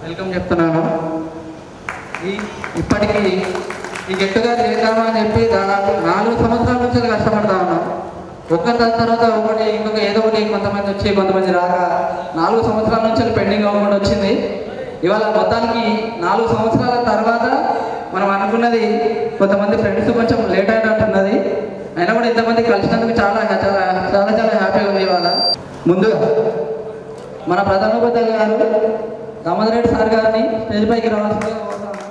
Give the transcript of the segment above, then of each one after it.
Welcome చెప్తున్నాను. ఇప్పటికీ ఈ గెట్టుగా చేద్దామా అని చెప్పి దాదాపు 4 సంవత్సరాల నుంచి కష్టపడతా ఉన్నాం. దాని తర్వాత ఒకటి ఇంకొక ఏదో ఒకటి కొంతమంది వచ్చి కొంతమంది రాక 4 సంవత్సరాల నుంచి పెండింగ్ అవ్వకుండా వచ్చింది. ఇవాళ మొత్తానికి 4 సంవత్సరాల తర్వాత మనం అనుకున్నది, కొంతమంది ఫ్రెండ్స్ కొంచెం లేట్ అయినట్టున్నది, అయినా కూడా ఇంతమంది కలిసినందుకు చాలా చాలా చాలా చాలా హ్యాపీగా ఉంది. ఇవాళ ముందుగా మన ప్రధానోపాధ్యాయులు గారు దామోదర్ రెడ్డి సార్ గారిని స్టేజ్ పైకి రావాల్సిందిగా కోరుతున్నాను.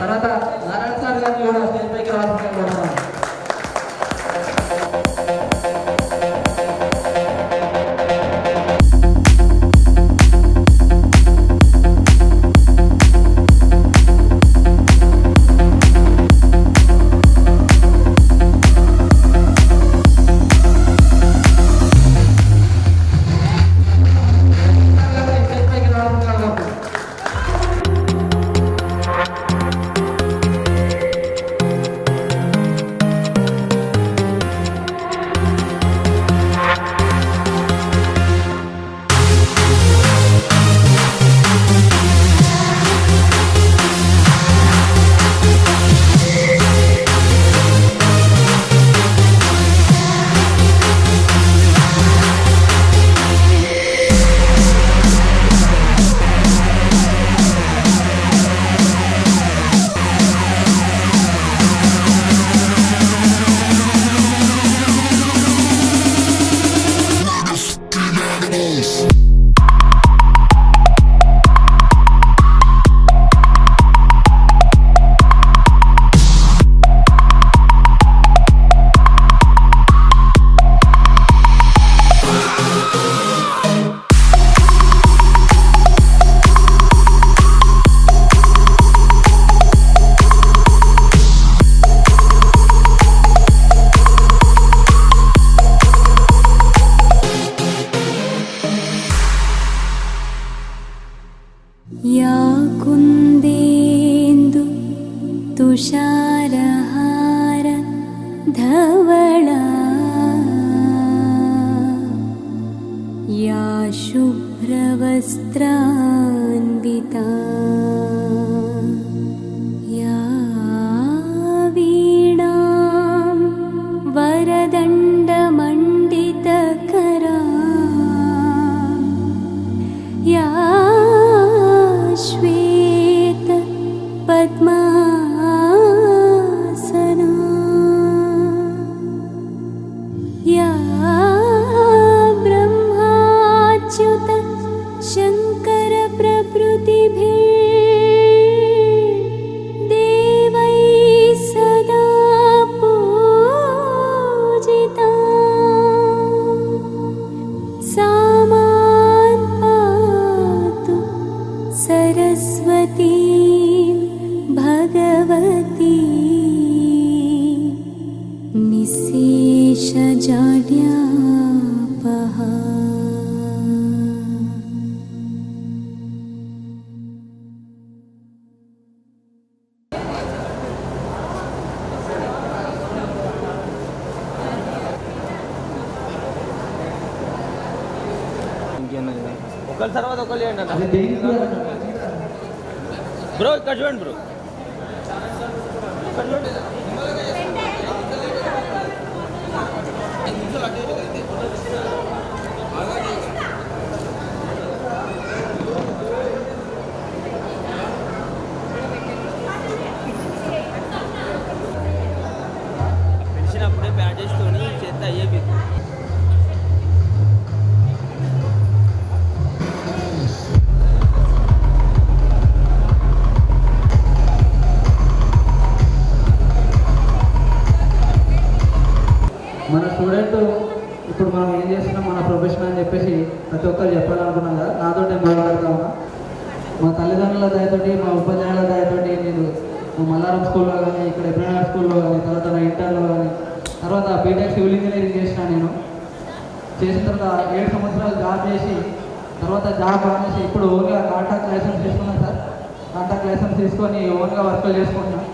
తర్వాత నారాయణ సార్ గారిని కూడా స్టేజ్ పైకి రావాల్సిందిగా కోరుతున్నాను. या कुन्देन्दु तुषारहार धवला या शुभ्रवस्त्रान्विता या वीणां वरदण्डमण्डितकरा या श्वेत पद्मा या ब्रह्माच्युत शङ्कर प्रभृतिभिर्देवैः सदा पूजिता सा मां पातु सरस्वती भगवती निःशेषजाड्यापहा। ఒకరి తర్వాత ఒకరు చేయండి అన్న. అది దేనికి బ్రో ఇక్కడ చూడండి బ్రో. ఇక్కడ చూడండి. పిలిచినప్పుడే బ్యాటేజ్తోని చేస్తే అయ్యేవి. మన స్టూడెంట్ ఇప్పుడు మనం ఏం చేస్తున్నాం మన ప్రొఫెషన్ అని చెప్పేసి ప్రతి ఒక్కరు చెప్పాలనుకున్నాం కదా. నాతో నేను మాట్లాడుతా ఉన్నా. మా తల్లిదండ్రుల దయతోటి మా ఉపాధ్యాయుల దయతోటి నేను మా మల్లారం స్కూల్లో కానీ ఇక్కడ ఎబ్రహ్మ స్కూల్లో కానీ తర్వాత నా ఇంటర్లో కానీ తర్వాత బీటెక్ సివిల్ ఇంజనీరింగ్ చేసిన. నేను చేసిన తర్వాత 7 సంవత్సరాలు జాబ్ చేసి తర్వాత జాబ్ మానేసి ఇప్పుడు ఓన్గా కాంట్రాక్ట్ లైసెన్స్ తీసుకున్నాను సార్. కాంట్రాక్ట్ లైసెన్స్ తీసుకొని ఓన్గా వర్క్లు చేసుకుంటున్నాను.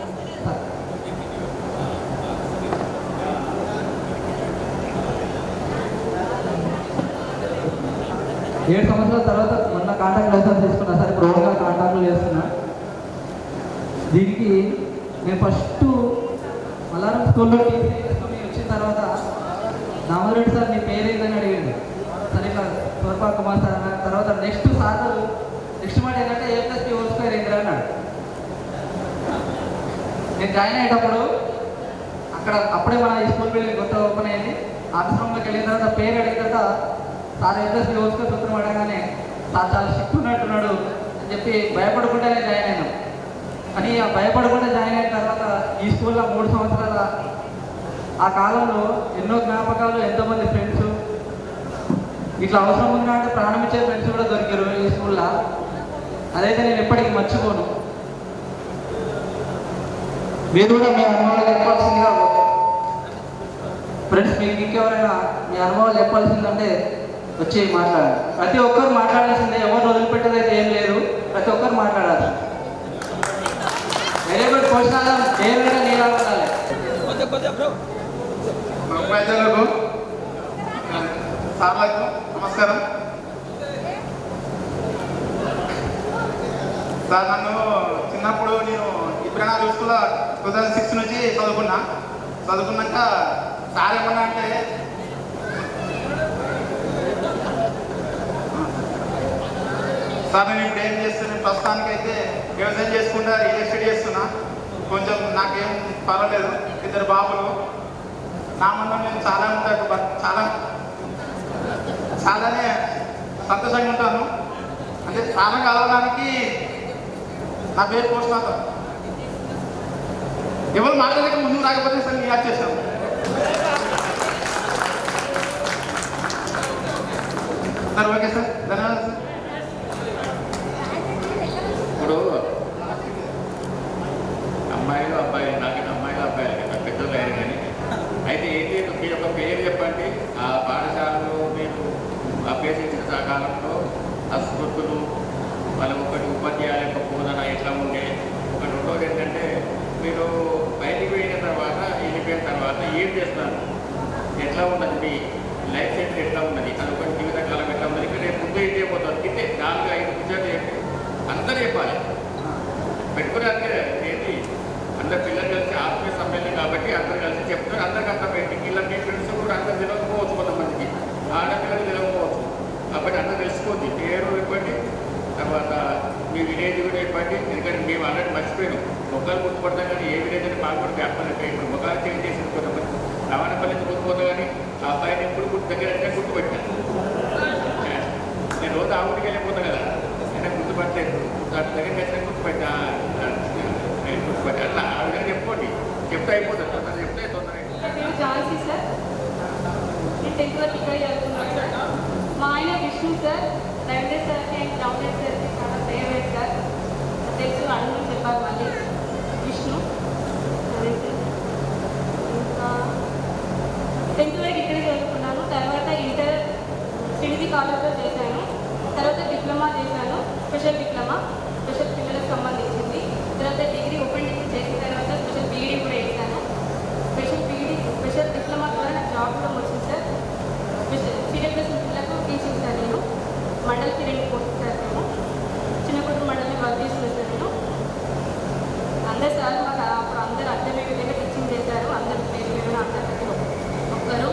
7 సంవత్సరాల తర్వాత మొన్న కాంట్రాక్ట్ లైసెన్స్ తీసుకున్నా సార్. ఇప్పుడు ఓన్గా కాంట్రాక్ట్లు చేస్తున్నా. దీనికి నేను ఫస్ట్ మల్లారం స్కూల్లో టీసీ తీసుకుని వచ్చిన తర్వాత దామోదరెడ్డి సార్ నీ పేరు ఏంటని అడిగింది. సరే ఇట్లా స్వర్పా కుమార్ సార్ అన్న. తర్వాత నెక్స్ట్ మాట ఏంటంటే A+B² ఏంద్రా అన్నాడు. నేను జాయిన్ అయ్యేటప్పుడు అప్పుడే మన ఈ స్కూల్ బిల్డింగ్ కొత్త ఓపెన్ అయింది. ఆఫీస్ రూమ్లోకి వెళ్ళిన తర్వాత పేరు అడిగిన తర్వాత సార్ A+B² సూత్రం అడగానే సార్ చాలా స్ట్రిక్ట్ ఉన్నట్టున్నాడు అని చెప్పి భయపడకుండానే జాయిన్ అయినాం. కానీ ఆ భయపడకుండా జాయిన్ అయిన తర్వాత ఈ స్కూల్లో 3 సంవత్సరాల ఆ కాలంలో ఎన్నో జ్ఞాపకాలు, ఎంతోమంది ఫ్రెండ్స్, ఇట్లా అవసరం ఉన్నా అంటే ప్రాణం ఇచ్చే ఫ్రెండ్స్ కూడా దొరికారు ఈ స్కూల్లో. అదైతే నేను ఎప్పటికీ మర్చిపోను. మీరు కూడా మీ అనుభవాలు చెప్పాల్సిందిగా ఫ్రెండ్స్, మీకు ఇంకెవరైనా మీ అనుభవాలు చెప్పాల్సిందంటే వచ్చి మాట్లాడాలి. ప్రతి ఒక్కరు మాట్లాడాల్సిందే. ఎవరు వదిలిపెట్టేదైతే ఏం లేదు. ప్రతి ఒక్కరు మాట్లాడాలి. Very good question. ఏమైనా నేను అడగాలి. ఉపాధ్యాయులకు సార్లకు నమస్కారం. సార్, నన్ను చిన్నప్పుడు నేను ఇబ్రహ్మ స్కూల్లో 2006 నుంచి చదువుకున్నాక సార్ ఏమన్నా అంటే సార్ నేను ఇప్పుడు ఏం చేస్తున్నాను, ప్రస్తుతానికైతే వ్యవసాయం చేసుకుంటా రియల్ ఎస్టేట్ చేస్తున్నా. కొంచెం నాకేం పర్వాలేదు. 2 బాబులు. నా మందం నేను చాలానే సంతోషంగా ఉంటాను. అంటే చాలా కలవడానికి నా పేరు పోస్టునాథం. ఎవరు మాట్లాడక ముందుకు రాకపోతే సార్ నేను యాడ్ చేశాను. సార్ ఓకే సార్, ధన్యవాదాలు సార్. ఇప్పుడు అమ్మాయిలు అబ్బాయిలు, నాకైతే అమ్మాయిలు అబ్బాయిలు కదా, పెద్దలు అయ్యారు. కానీ అయితే ఏంటి, మీ యొక్క పేరు చెప్పండి. ఆ పాఠశాలలో మీరు అభ్యసించిన కాలంలో ఆ స్మృతులు, వాళ్ళ ఒకటి ఉపాధ్యాయుల యొక్క బోధన ఎట్లా ఉండే, ఒకటి రెండోది ఏంటంటే మీరు బయటికి వెళ్ళిన తర్వాత, వెళ్ళిపోయిన తర్వాత ఏం చేస్తున్నారు, ఎట్లా ఉన్నది మీ లైఫ్ సెటిల్ ఎట్లా ఉన్నది, అది ఒకటి జీవితకాలం ఎట్లా ఉన్నది. ఇక్కడ రేపు ముందు ఏం చేయబోతుంది, కిందే 4-5 నిమిషాలు చెప్పి అందరూ చెప్పాలి. పెట్టుకున్నాకే ఏంటి, అందరు పిల్లలు కలిసి ఆత్మీయ సమ్మేళనం కాబట్టి అందరు కలిసి చెప్తారు. అందరికి అర్థమైంది. వీళ్ళ మీ ఫ్రెండ్స్ కూడా అందరు తెలియకపోవచ్చు, కొంతమందికి ఆడపిల్లలు తెలియకపోవచ్చు. కాబట్టి అందరూ తెలుసుకోండి. పేరు ఇవ్వండి, తర్వాత మీ విలేజ్ కూడా ఇవ్వండి. ఎందుకంటే మేము ఆల్రెడీ మర్చిపోయాను. మొక్కలు గుర్తుపడతాం కానీ ఏ విలేజ్ అని మాకు కూడా జ్ఞాపకం అయిపోయి ఇప్పుడు మొక్కలు చేంజ్ చేసింది. కొంతమంది రవాణాపల్లి నుంచి గుర్తుపోతా కానీ ఆ అబ్బాయిని ఎప్పుడు దగ్గర గుర్తుపెట్టాను. నేను రోజు ఆ ఊరికి వెళ్ళిపోతాను కదా, నేను గుర్తుపట్టలేదు. దగ్గరికి వచ్చిన గుర్తుపెట్టా, నేను గుర్తుపెట్టా. అట్లా ఆ విధంగా చెప్పుకోండి, చెప్తే అయిపోతుంది. తొందర చెప్తే తొందర నేను ఝాన్సీ సార్, నేను 10th వరకు ఇక్కడ చదువుకున్నాను సార్. మా ఆయన విష్ణు సార్, రవీంద్ర సార్కి అండ్ డాక్టర్ సార్కి చాలా ఫేవరెట్ సార్. తెలుసు అడుగుని చెప్పారు మళ్ళీ విష్ణు. అదే సార్. ఇంకా 10th వరకు ఇక్కడే చదువుకున్నాను. తర్వాత ఇంటర్ శ్రీనిధి కాలేజ్లో చేశాను. తర్వాత డిప్లొమా చేశాను, స్పెషల్ డిప్లొమా, స్పెషల్ పిల్లలకు సంబంధించింది. తర్వాత డిగ్రీ ఓపెన్ డిగ్రీ చేసిన తర్వాత స్పెషల్ బీఈడీ కూడా చేశాను. స్పెషల్ డిప్లొమా ద్వారా నాకు జాబ్ కూడా వచ్చింది సార్. స్పెషల్ సీరియస్ పిల్లలకు టీచింగ్ సార్. నేను మండలికి 2 కోర్సు సార్. నేను చిన్నకుట్టు మండలిని వర్క్ చేస్తున్నాను సార్. నేను అందరు సార్ మాకు అప్పుడు అందరూ అర్థమయ్యే విధంగా టీచింగ్ చేశారు. అందరి పేరు పేరున అందరు ప్రతి ఒక్కరు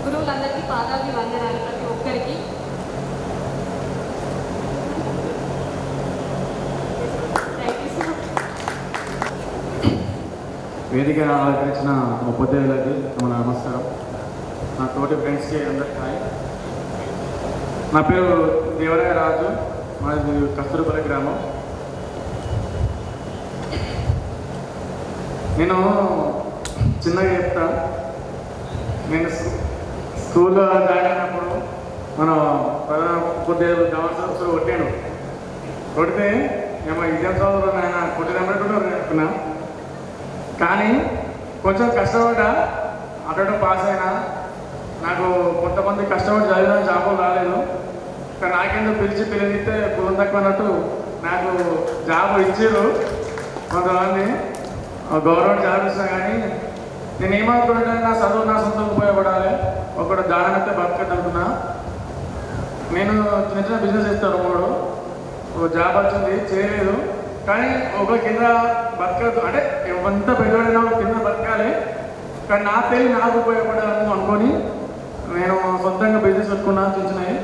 గురువులందరికీ పాదాభి వందనాలు ప్రతి ఒక్కరికి. Thank you sir. వేదిక అలంకరించిన ఉపాధ్యాయులకి మన నమస్కారం. నా తోటి ఫ్రెండ్స్కి అందరికీ హాయ్. నా పేరు దేవరాయ రాజు, మాది కస్తూరిపల్లి గ్రామం. నేను చిన్నగా చెప్తా. నేను స్కూల్లో జాయిన్ అయినప్పుడు మన ప్రధాన ఉపాధ్యాయులు గవర్నర్ కొట్టాను. కొడితే ఏమో ఎగ్జామ్ చదువులో ఆయన కొట్టినప్పుడు అనుకున్నా. కానీ కొంచెం కష్టపడ్డా, అటు పాస్ అయినా. నాకు కొంతమంది కష్టపడి చదివిన జాబులు రాలేదు. కానీ నాకెందుకు పిలిచిస్తే కులం తక్కువ అన్నట్టు నాకు జాబ్ ఇచ్చారు కొంతమంది. గవర్నమెంట్ జాబ్ ఇచ్చినా కానీ నేను ఏమనుకుంటున్నా, నా చదువు నా సొంతం ఉపయోగపడాలి, ఒకటి దానమైతే బతకట్టుకున్నా. నేను చిన్న చిన్న బిజినెస్ చేస్తాను. 3 జాబ్ వచ్చింది, చేయలేదు. కానీ ఒక కింద బతకదు, అంటే ఎంత పెద్దవాడైనా కింద బతకాలి. కానీ నా తెలివి నాకు ఉపయోగపడాలని అనుకొని నేను సొంతంగా బిజినెస్ పెట్టుకున్నా. చిన్నవి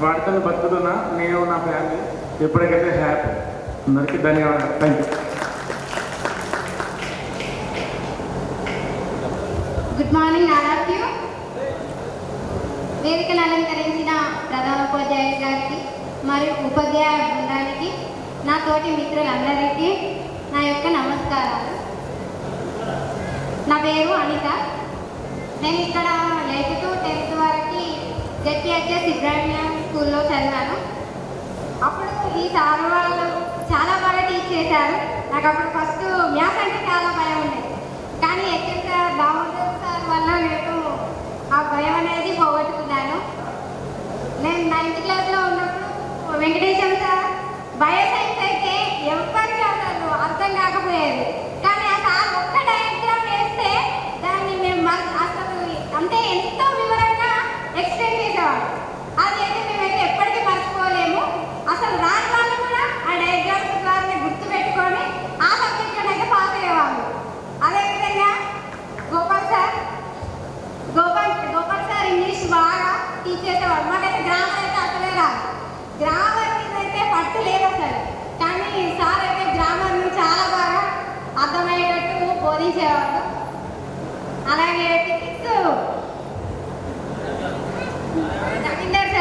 వాటితో బతుకుతున్నా నేను, నా ఫ్యామిలీ. ఎప్పటికైతే హ్యాపీ. అందరికీ ధన్యవాదాలు. Thank you. Good morning all of you. వేదికను అలంకరించిన ప్రధాన ఉపాధ్యాయులు గారికి మరియు ఉపాధ్యాయ బృందానికి, నా తోటి మిత్రులందరికీ నా యొక్క నమస్కారాలు. నా పేరు అనిత. నేను ఇక్కడ 8th to 10th వరకు జెడ్పీహెచ్ఎస్ ఇబ్రాహిమియా స్కూల్లో చదివాను. అప్పుడు ఈ సార్ వాళ్ళు చాలా బాగా టీచ్ చేశారు. నాకు అప్పుడు ఫస్ట్ మ్యాథ్స్ అంటే చాలా భయం ఉండేది. కానీ హెచ్ఎం సార్, దామోదర్ సార్ వల్ల నేను ఆ భయం అనేది పోగొట్టుకున్నాను. నేను 9th క్లాస్లో ఉన్నప్పుడు వెంకటేశం సార్ బయోసైన్స్ అయితే ఎవరికి అసలు అర్థం కాకపోయేది. కానీ ఆ సార్ ఒక్క డయాగ్రామ్ వేస్తే దాన్ని మేము అసలు అంటే ఎంతో వివరంగా ఎక్స్ప్లెయిన్ చేసేవాడు. అది అయితే మేమైతే ఎప్పటికీ మర్చిపోలేము. అసలు రాని వాళ్ళు కూడా ఆ డయాగ్రామ్స్ ద్వారా గుర్తుపెట్టుకొని ఆ సబ్జెక్ట్లో అయితే పాస్ అయ్యేవాళ్ళు. అదేవిధంగా గోపాల్ సార్ ఇంగ్లీష్ బాగా టీచ్ చేసేవాడు. మాకైతే గ్రామర్ అయితే అసలే రాదు. గ్రామర్ మీద అయితే పట్టు లేదు అసలు. కానీ సార్ అయితే గ్రామర్ని చాలా బాగా అర్థమయ్యేటట్టు బోధించేవాడు. అలాగే ఫిజిక్స్ రవీందర్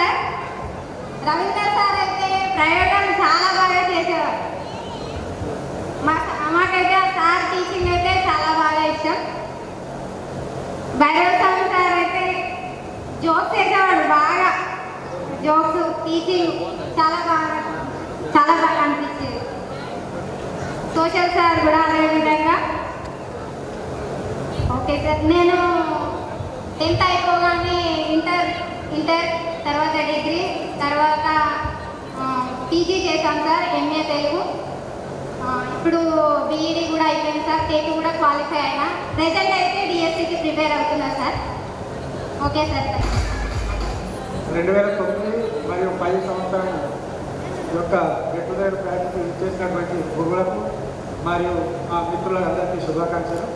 సార్ అయితే ప్రయోగాలు చాలా బాగా చేసేవాడు. మాకైతే ఆ సార్ టీచింగ్ అయితే చాలా బాగా ఇష్టం. భైరవ స్వామి సార్ అయితే జోక్స్ చేసేవాడు. బాగా జోక్స్ టీచింగ్ చాలా బాగా అనిపించేది. సోషల్ సార్ కూడా అదే విధంగా. ఓకే సార్, నేను 10th అయిపోగానే ఇంటర్ తర్వాత డిగ్రీ తర్వాత పీజీ చేశాను సార్, ఎంఏ తెలుగు. ఇప్పుడు బీఈడీ కూడా అయిపోయింది సార్, టేట్ కూడా క్వాలిఫై అయినా. ప్రెజెంట్ అయితే డిఎస్సికి ప్రిపేర్ అవుతున్నా సార్. Okay sir. 2009 మరియు 10 సంవత్సరం యొక్క గెట్టుదేరు ప్రాక్టీస్ చేసినటువంటి గురువులకు మరియు మా మిత్రులందరికీ శుభాకాంక్షలు.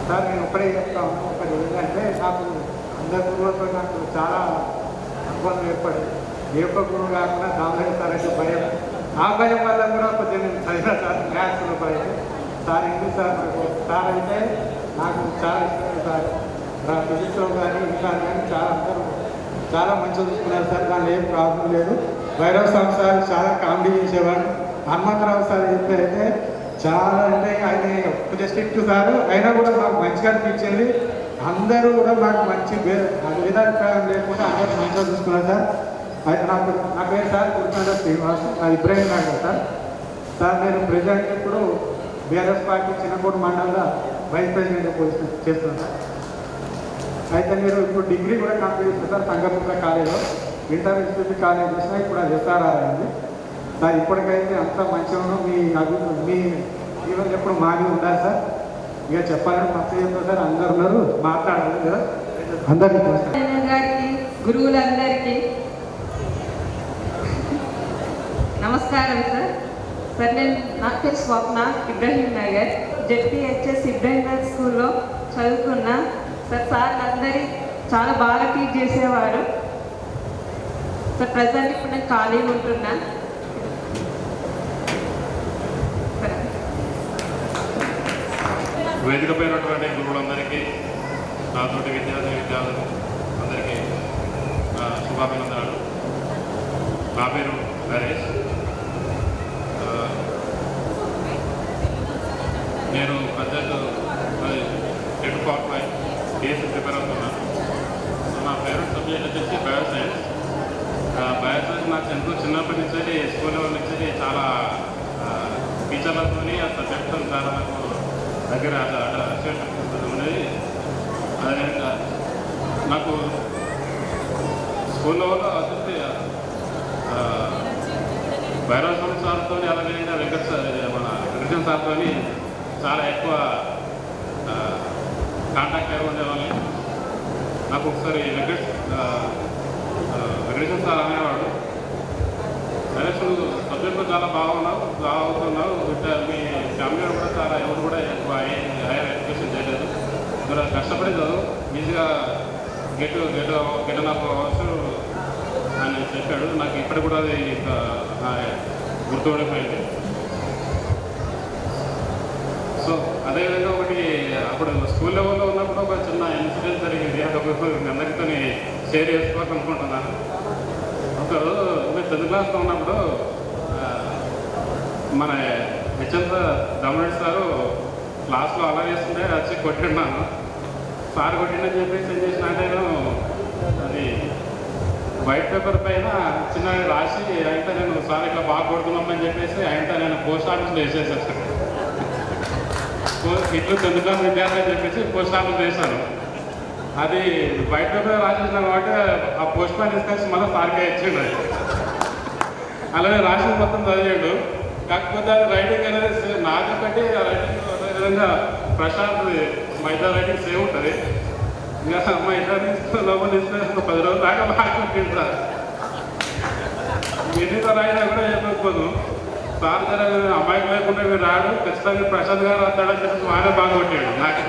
సార్, నేను ఒకటే చెప్తాను. ఒకటి ఏంటంటే, నాకు అందరి గురువులతో నాకు చాలా అనుభవం ఏర్పడింది. ఏ ఒక్క గురువు కాకుండా దామోదర్ సార్ అంటే భయం. ఆ భయం వల్ల కూడా కొంచెం నేను చదివిన సార్ మ్యాథ్స్ అయితే సార్ ఇంగ్లీష్ సార్ అయితే నాకు చాలా ఇష్టమైన సార్. ఫిజిక్స్లో కానీ ఇంకా కానీ చాలా మంచిగా చూసుకున్నారు సార్. దానిలో ఏం ప్రాబ్లం లేదు. భైరవ్ స్వామి సార్ చాలా కామెడీ చేసేవాడు. హనుమంతరావు సార్ అయితే చాలా అంటే ఆయన కొంచెం స్ట్రిక్ట్ సార్, అయినా కూడా మాకు మంచిగా అనిపించింది. అందరూ కూడా మాకు మంచి భేదాభిప్రాయం లేకుండా అందరూ మంచిగా చూసుకున్నారు సార్. అయితే నా పేరు సార్ కుర్తాండ శ్రీనివాస్, నా ఇబ్రాహిం నగర్ సార్. సార్ నేను ప్రెసిడెంట్ ఇప్పుడు బీఆర్ఎస్ పార్టీ చిన్నకోట మండలంలో వైస్ ప్రెసిడెంట్ పొజిషన్ చేస్తున్నాను సార్. అయితే మీరు ఇప్పుడు డిగ్రీ కూడా కంప్లీట్ చేస్తారు సార్. సంగపుత్ర కాలేజ్లో ఇంటర్ ఇన్స్టిట్యూట్ కాలేజ్ చేసినా ఇప్పుడు అది ఎస్ఆర్ఆర్ అయింది సార్. ఇప్పటికైతే అంత మంచిగా మీ ఈవెన్ ఎప్పుడు మాది ఉండాలి సార్. ఇక చెప్పాలని మస్తు చెప్తారు సార్. అందరు ఉన్నారు, మాట్లాడాలి కదా అందరికీ గారికి, గురువులందరికీ నమస్కారం సార్. సార్ నా పేరు స్వప్న, ఇబ్రాహీం నగర్, జెడ్పీహెచ్ఎస్ ఇబ్రాహీం నగర్ స్కూల్లో చదువుకున్నా సార్. సార్ అందరి చాలా బాగా టీచ్ చేసేవారు సార్. ప్రజెంట్ ఇప్పుడు నేను ఖాళీగా ఉంటున్నా. వేదిక పైనటువంటి గురువులందరికీ, నాతోటి విద్యార్థులు అందరికీ శుభాభినందనాలు. నా పేరు నరేష్. నేను present TET qualify case prepare అవుతున్నాను. సో నా ఫేవరెట్ సబ్జెక్ట్ వచ్చేసి బయోసైన్స్. బయోసైన్స్ నాకు ఎంతో చిన్నప్పటి నుంచి స్కూల్ లెవెల్ నుంచి చాలా టీచర్లతో ఆ సబ్జెక్ట్తో చాలా నాకు దగ్గర అనేది. అదే నాకు స్కూల్లో వచ్చేసి భైరవ సార్తో అలాగే వెంకటేశ్వర సార్తో చాలా ఎక్కువ కాంటాక్ట్ అయి ఉండేవాళ్ళని. నాకు ఒకసారి వెంకటేశ్వర సార్ అనేవాడు, నరేష్ సబ్జెక్ట్లో చాలా బాగుతున్నావు, మీ ఫ్యామిలీ కూడా చాలా ఎవరు కూడా ఎక్కువ హైయర్ ఎడ్యుకేషన్ చేయలేదు, మీరు కష్టపడి చదువు, ఈజీగా గెట్ నాకు అవర్స్ అని చెప్పాడు. నాకు ఇప్పటికి కూడా అది గుర్తుండిపోయింది. సో అదేవిధంగా ఒకటి అప్పుడు స్కూల్ లెవెల్లో ఉన్నప్పుడు ఒక చిన్న ఇన్సిడెంట్ జరిగింది. అది మీ అందరితో షేర్ చేసుకోవాలనుకుంటున్నాను. ఒకరోజు మేము 10th క్లాస్లో ఉన్నప్పుడు మన హెచ్ఎం దమరెడ్డి సారు క్లాస్లో అలా చేస్తుంటే వచ్చి కొట్టిన్నాను. సార్ కొట్టిండని చెప్పేసి ఏం చేసిన అంటే నేను అది వైట్ పేపర్ పైన చిన్న రాసి అయితే నేను సార్ ఇట్లా బాగా కొడుతున్నామని చెప్పేసి అయితే నేను పోస్ట్ ఆఫీస్లో వేసేసాను. ఇట్లు 10th క్లాస్ విద్యార్థి అని చెప్పేసి పోస్ట్ ఆఫీస్ వేసాను. అది వైట్ పేపర్ రాసేసిన కాబట్టి ఆ పోస్ట్ మ్యాన్ తీసుకొచ్చి మళ్ళీ సార్కే ఇచ్చిండు. అలాగే రాసిన మొత్తం చదివాడు. కాకపోతే అది రైటింగ్ అనేది నాకొకటి రైటింగ్ అదేవిధంగా ప్రశాంత్ మైదా రైటింగ్ సేమ్ ఉంటుంది. ఇంకా మైదా తీసుకుని లోపల తీసుకుని 10 రోజుల దాకా బాగా కొట్టిండు సార్. ఎన్నితో రాయినా కూడా చెప్పకపోదు. సార్ దగ్గర అమ్మాయికి లేకుండా మీరు రాడు, ఖచ్చితంగా ప్రశాంత్ గారు వస్తాడని చెప్పి ఆయన బాగా కొట్టాడు నాకు.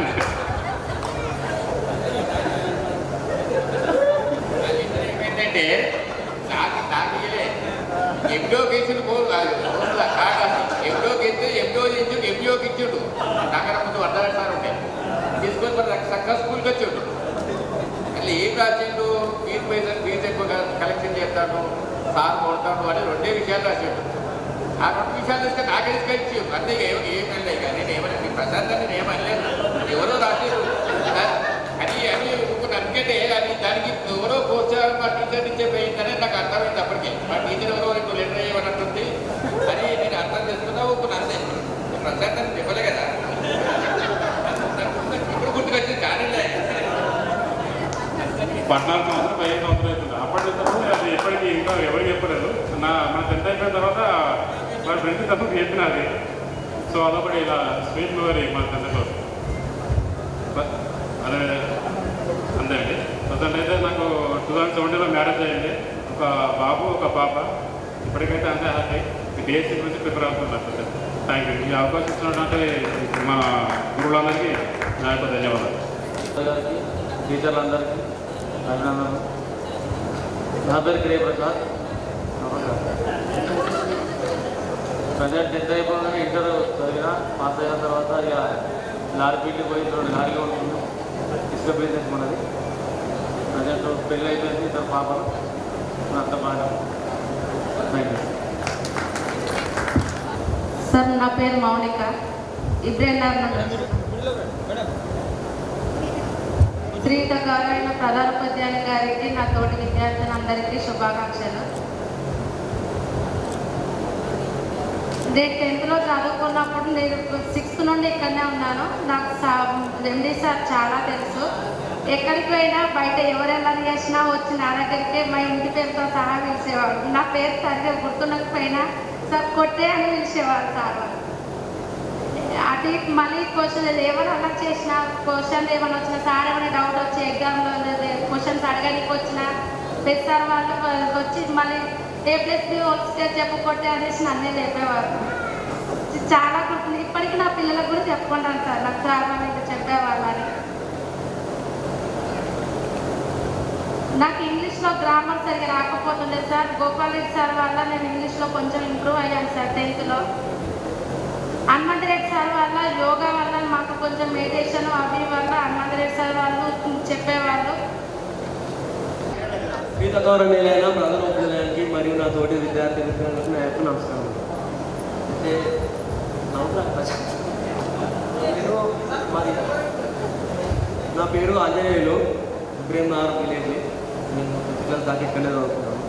ఏంటంటే నాకు ఎండో కేసులు ఎండోకి ఇచ్చాడు. నాకన్నా ముందు వడ్డాలి సార్ ఉంటే తీసుకొని మరి చక్కగా స్కూల్కి వచ్చాడు. అట్లా ఏం రాసిండు, ఫీజు ఎక్కువ కలెక్షన్ చేస్తాడు, సార్ కొడతాడు అని 2 విషయాలు రాసాడు. ఆ 2 విషయాలు తీసుకొని నాకే తీసుకొచ్చాడు. అంతే ఏం వెళ్ళాయి కానీ నేను ఏమన్నా మీ ప్రశాంతాన్ని నేను ఏమనలేదు, ఎవరో రాశారు అని అనుకుంటే అది దానికి ఎవరో ప్రోత్సాహం మా టీచర్ నుంచే పోయిందని నాకు అర్థమైంది. అప్పటికే మా టీచర్ ఎవరో ఇప్పుడు లెటర్ చేయమన్నట్టుంది అని నేను అర్థం చేసుకున్నా. ఇప్పుడు అంతే ప్రశాంతాన్ని ఇవ్వలే కదా, ఇప్పుడు గుర్తుకొచ్చింది. కానీ 14 సంవత్సరాలు 15 సంవత్సరాలు అవుతుంది. అప్పటి నుంచి అది ఎప్పటికీ ఇంకా ఎవరికి చెప్పలేదు. మన 10th అయిపోయిన తర్వాత మా ఫ్రెండ్స్ తప్ప చెప్పిన అది. సో అదొకటి ఇలా స్వీట్ మెమరీ మా 10th క్లాస్. అదే అంతే అండి. ప్రజెంట్ అయితే నాకు 2017లో మ్యారేజ్ అయ్యింది. ఒక బాబు ఒక పాప. ఇప్పటికైతే అంతే హ్యాపీ. డిఎస్సీ గురించి ప్రిపేర్ అవుతున్నాను. Thank you. ఈ అవకాశం ఇచ్చినటువంటి మా గురువులందరికీ నా యొక్క ధన్యవాదాలు. టీచర్లందరికీ అభినందనలు. నా పేరు గిరి ప్రసాద్. ప్రజెంట్ 10th అయిపోగానే ఇంటర్ చదివిన, పాస్ అయిన తర్వాత ఇక లారీ పీటీ పోయి 2 లారీగా ఉంటుంది. ఇసుక బిజినెస్ మనది. ప్రజెంట్ పెళ్ళి అయిపోయింది, ఇద్దరు పాపలు, అంత బాగా. Thank you. సార్ నా పేరు మౌనిక, ఇబ్రాహిం నగర్ శ్రీయుత గౌరవైన ప్రధానోపాధ్యాయులు గారికి, నా తోటి విద్యార్థులందరికీ శుభాకాంక్షలు. నేను 10th చదువుకున్నప్పుడు నేను 6th నుండి ఇక్కడనే ఉన్నాను. నాకు ఎండి సార్ చాలా తెలుసు. ఎక్కడికి పోయినా బయట ఎవరెలా చేసినా వచ్చి నా దగ్గరికే మా ఇంటి పేరుతో సహా పిలిచేవాడు. నా పేరు సరిగ్గా గుర్తున్నకపోయినా సార్ కొట్టే అని పిలిచేవాడు సార్. అది మళ్ళీ క్వశ్చన్ ఏమైనా అలా చేసిన క్వశ్చన్ ఏమైనా వచ్చినా, సార్ ఏమైనా డౌట్ వచ్చి ఎగ్జామ్లో క్వశ్చన్స్ అడగడానికి వచ్చినా పెద్ద సార్ వాళ్ళు వచ్చి మళ్ళీ A+B వస్తే చెప్పు కొట్టే అనేసి నన్నే చెప్పేవారు. చాలా గుర్తుంది. ఇప్పటికీ నా పిల్లలకు కూడా చెప్పుకుంటాను సార్, నాకు సార్ వాళ్ళు చెప్పేవాళ్ళని. నాకు ఇంగ్లీష్లో గ్రామర్ సరిగా రాకపోతుండే సార్. గోపాల్ రెడ్డి సార్ వల్ల నేను ఇంగ్లీష్లో కొంచెం ఇంప్రూవ్ అయ్యాను sir 10th. Hanumanth Reddy sir వల్ల, యోగా వల్ల, మాకు కొంచెం మెడిటేషన్ అవి వల్ల హనుమంత్ రెడ్డి సార్ వాళ్ళు చెప్పేవాళ్ళు. గౌరవనీయులైన ప్రధానోపాధ్యాయునికి మరియు నా తోటి విద్యార్థులకు నా యొక్క నమస్కారం. అయితే నా పేరు ఆంజనేయులు, ఇబ్రాహిం నగర్ విలేజ్. నేను 5th క్లాస్ దాకా ఇక్కడే చదువుతున్నాను.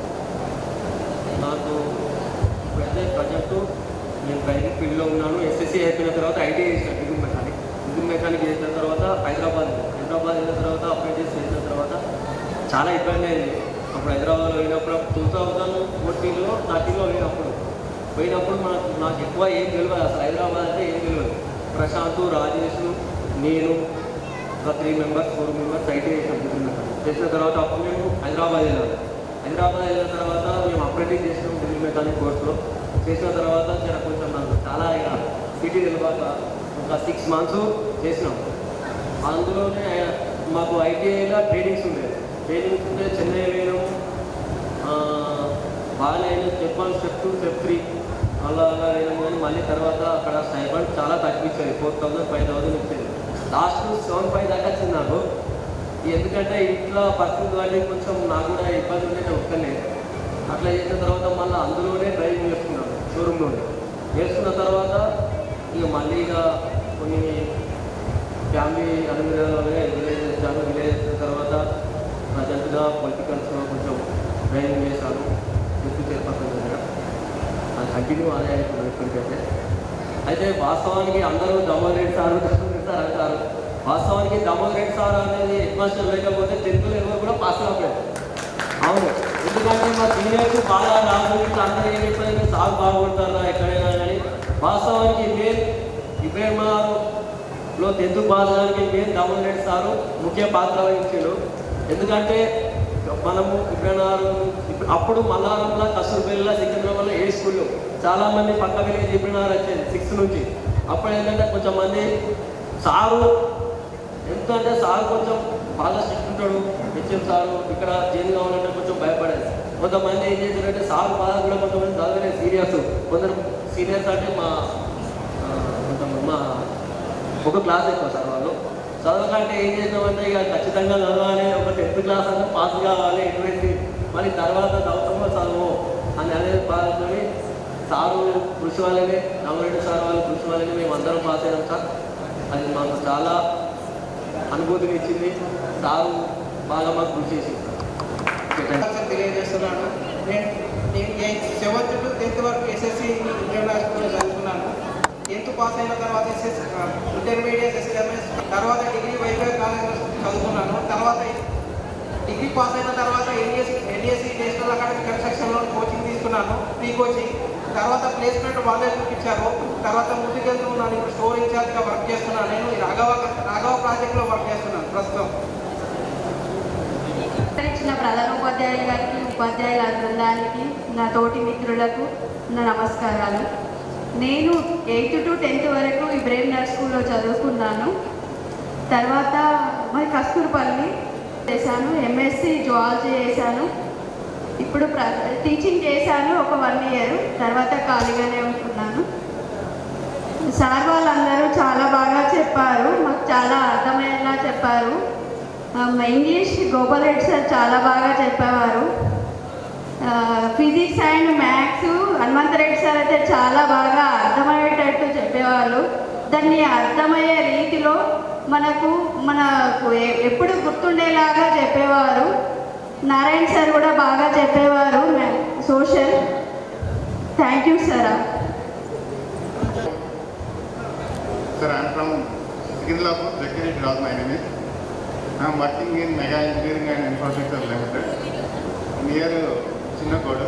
నాకు ఇప్పుడైతే ప్రజెంట్ నేను డ్రైవింగ్ ఫీల్డ్లో ఉన్నాను. SSC అయిపోయిన తర్వాత ITI చేసిన డిగ్రీ మెకానిక్ చేసిన తర్వాత హైదరాబాద్ వెళ్ళిన తర్వాత అప్రెంటిస్ చేసిన తర్వాత చాలా ఇబ్బంది అయింది. అప్పుడు హైదరాబాద్లో పోయినప్పుడు 2014లో 13లో పోయినప్పుడు నాకు ఎక్కువ ఏం తెలియదు. అసలు హైదరాబాద్ అంటే ఏం తెలియదు. ప్రశాంత్, రాజేష్, నేను ఒక 3 మెంబర్స్ 4 మెంబర్స్ ITI చేసిన తర్వాత అప్పుడు మేము హైదరాబాద్ వెళ్ళిన తర్వాత మేము అప్రెంటిస్ చేసినాం డిగ్రీ మెకానిక్ కోర్సులో. చేసిన తర్వాత కొంచెం నాకు చాలా ఇక సిటీ తెలియక ఒక 6 months చేసినాం. అందులోనే మాకు ITIలో ట్రైనింగ్స్ ఉండేది. ఉంటే చెన్నై వేయడం బాగానే స్టెప్ 1, స్టెప్ 2, స్టెప్ 3 అలా వేయడం. కానీ మళ్ళీ తర్వాత అక్కడ స్టైపెండ్ చాలా తగ్గించేది. 4,000 5,000 ఇచ్చేది. లాస్ట్ 7,500 దాకా వచ్చింది నాకు. ఎందుకంటే ఇంట్లో పరిస్థితి వాళ్ళకి కొంచెం నాకు కూడా ఇబ్బంది ఉంటే నేను ఒక్కలేదు. అట్లా చేసిన తర్వాత మళ్ళీ అందులోనే డ్రైవింగ్ చేసుకున్నాను, షోరూంలోనే చేసుకున్న తర్వాత ఇక మళ్ళీ ఇక కొన్ని ఫ్యామిలీ అనుమతిలోనే విలేజ్ వచ్చాను. విలేజ్ వచ్చిన తర్వాత ప్రజెంట్గా పొలిటికల్స్లో కొంచెం డ్రైవింగ్ చేశాను. డిప్యూటీ చైర్పర్సన్ దగ్గర అది కంటిన్యూ అదే అవుతున్నాను ఇప్పటికైతే. అయితే వాస్తవానికి అందరూ దామోదర్ రెడ్డి సార్ అంటారు. వాస్తవానికి దామోదర్ రెడ్డి సార్ అనేది హెడ్ మాస్టర్ లేకపోతే 10th ఎవరు కూడా పాస్ అవ్వలేదు. అవును, ఎందుకంటే మా సీనియర్స్ బాగా రాదు, అందరూ ఏం చెప్పారంటే సాగు బాగుంటారా ఎక్కడైనా కానీ. వాస్తవానికి ఇబ్రాహిం నగర్లో 10th పాస్ అవడానికి దామోదర్ రెడ్డి సారు ముఖ్య పాత్ర వహించాడు. ఎందుకంటే మనము ఇబ్రాహిం అప్పుడు మల్లారంలో, కస్తూర్బేలో, సికింద్రాబాద్లో 7 స్కూళ్ళు చాలామంది పక్క విలేజ్ ఇబ్రాహిం నగర్ వచ్చేది 6th నుంచి. అప్పుడు ఏంటంటే కొంచెం మంది సారు ఎందుకంటే సారు కొంచెం బాగా స్ట్రిక్ట్ ఉంటాడు. హెచ్ఎం సారు ఇక్కడ చేంజ్ కావాలంటే కొంచెం భయపడేది. కొంతమంది ఏం చేశారంటే సారు బాగా కూడా కొంతమంది చదవలేదు సీనియర్స్. కొందరు సీనియర్స్ అంటే మా ఒక క్లాస్ ఎక్కువ సార్ వాళ్ళు చదవకంటే ఏం చేద్దామంటే ఇక ఖచ్చితంగా చదవాలి, ఒక 10th క్లాస్ అంటే పాస్ కావాలి, ఎటువంటి మళ్ళీ తర్వాత చదువుతామో చదువు అని అనేది బాధతోని సారు కృషి వాళ్ళని, రామరెడ్డి సార్ వాళ్ళు కృషి వాళ్ళని మేము అందరం పాస్ అయ్యాం సార్. అది మాకు చాలా అనుభూతిని ఇచ్చింది. సారు బాగా మాకు కృషి చేసింది సార్. తెలియజేస్తున్నాను. నేను 7th to 10th వరకు SSC ఇంటర్నేషనల్లో చదువుకున్నాను. 10th పాస్ అయిన తర్వాత ఇంటర్మీడియట్ SSMS తర్వాత డిగ్రీ వైద్య కాలేజ్లో చదువుకున్నాను. తర్వాత డిగ్రీ పాస్ అయిన తర్వాత NSC నేషనల్ అకాడమిక్ కన్స్ట్రక్షన్లో కోచింగ్ తీసుకున్నాను, ఫ్రీ కోచింగ్. తర్వాత ప్లేస్మెంట్ వాళ్ళే చూపించారు. తర్వాత ముందుకెళ్తున్నాను. ఇప్పుడు స్టోర్ ఇన్ఛార్జ్గా వర్క్ చేస్తున్నాను. నేను ఈ రాఘవ ప్రాజెక్ట్లో వర్క్ చేస్తున్నాను ప్రస్తుతం. ఇచ్చిన ప్రధానోపాధ్యాయులు గారికి, ఉపాధ్యాయుల బృందానికి, నా తోటి మిత్రులకు నా నమస్కారాలు. నేను 8th to 10th వరకు ఇబ్రాహిం నగర్ స్కూల్లో చదువుకున్నాను. తర్వాత మరి కస్తూర్పల్లి చేశాను, MSc జువాలజీ చేశాను. ఇప్పుడు టీచింగ్ చేశాను ఒక 1 year. తర్వాత ఖాళీగానే ఉంటున్నాను. సార్ వాళ్ళందరూ చాలా బాగా చెప్పారు, మాకు చాలా అర్థమయ్యేలా చెప్పారు. ఇంగ్లీష్ గోపాల్ రెడ్డి సార్ చాలా బాగా చెప్పేవారు. Physics and maths Hanumantha Reddy sir అయితే చాలా బాగా అర్థమయ్యేటట్టు చెప్పేవాళ్ళు. దాన్ని అర్థమయ్యే రీతిలో మనకు ఎప్పుడు గుర్తుండేలాగా చెప్పేవారు. నారాయణ సార్ కూడా బాగా చెప్పేవారు social. Thank you sir. Sir, I am from Sikindlapur, Zakiri Raj, my name is. I am working in Mega Engineering and Infrastructure Limited near Chinnakodu.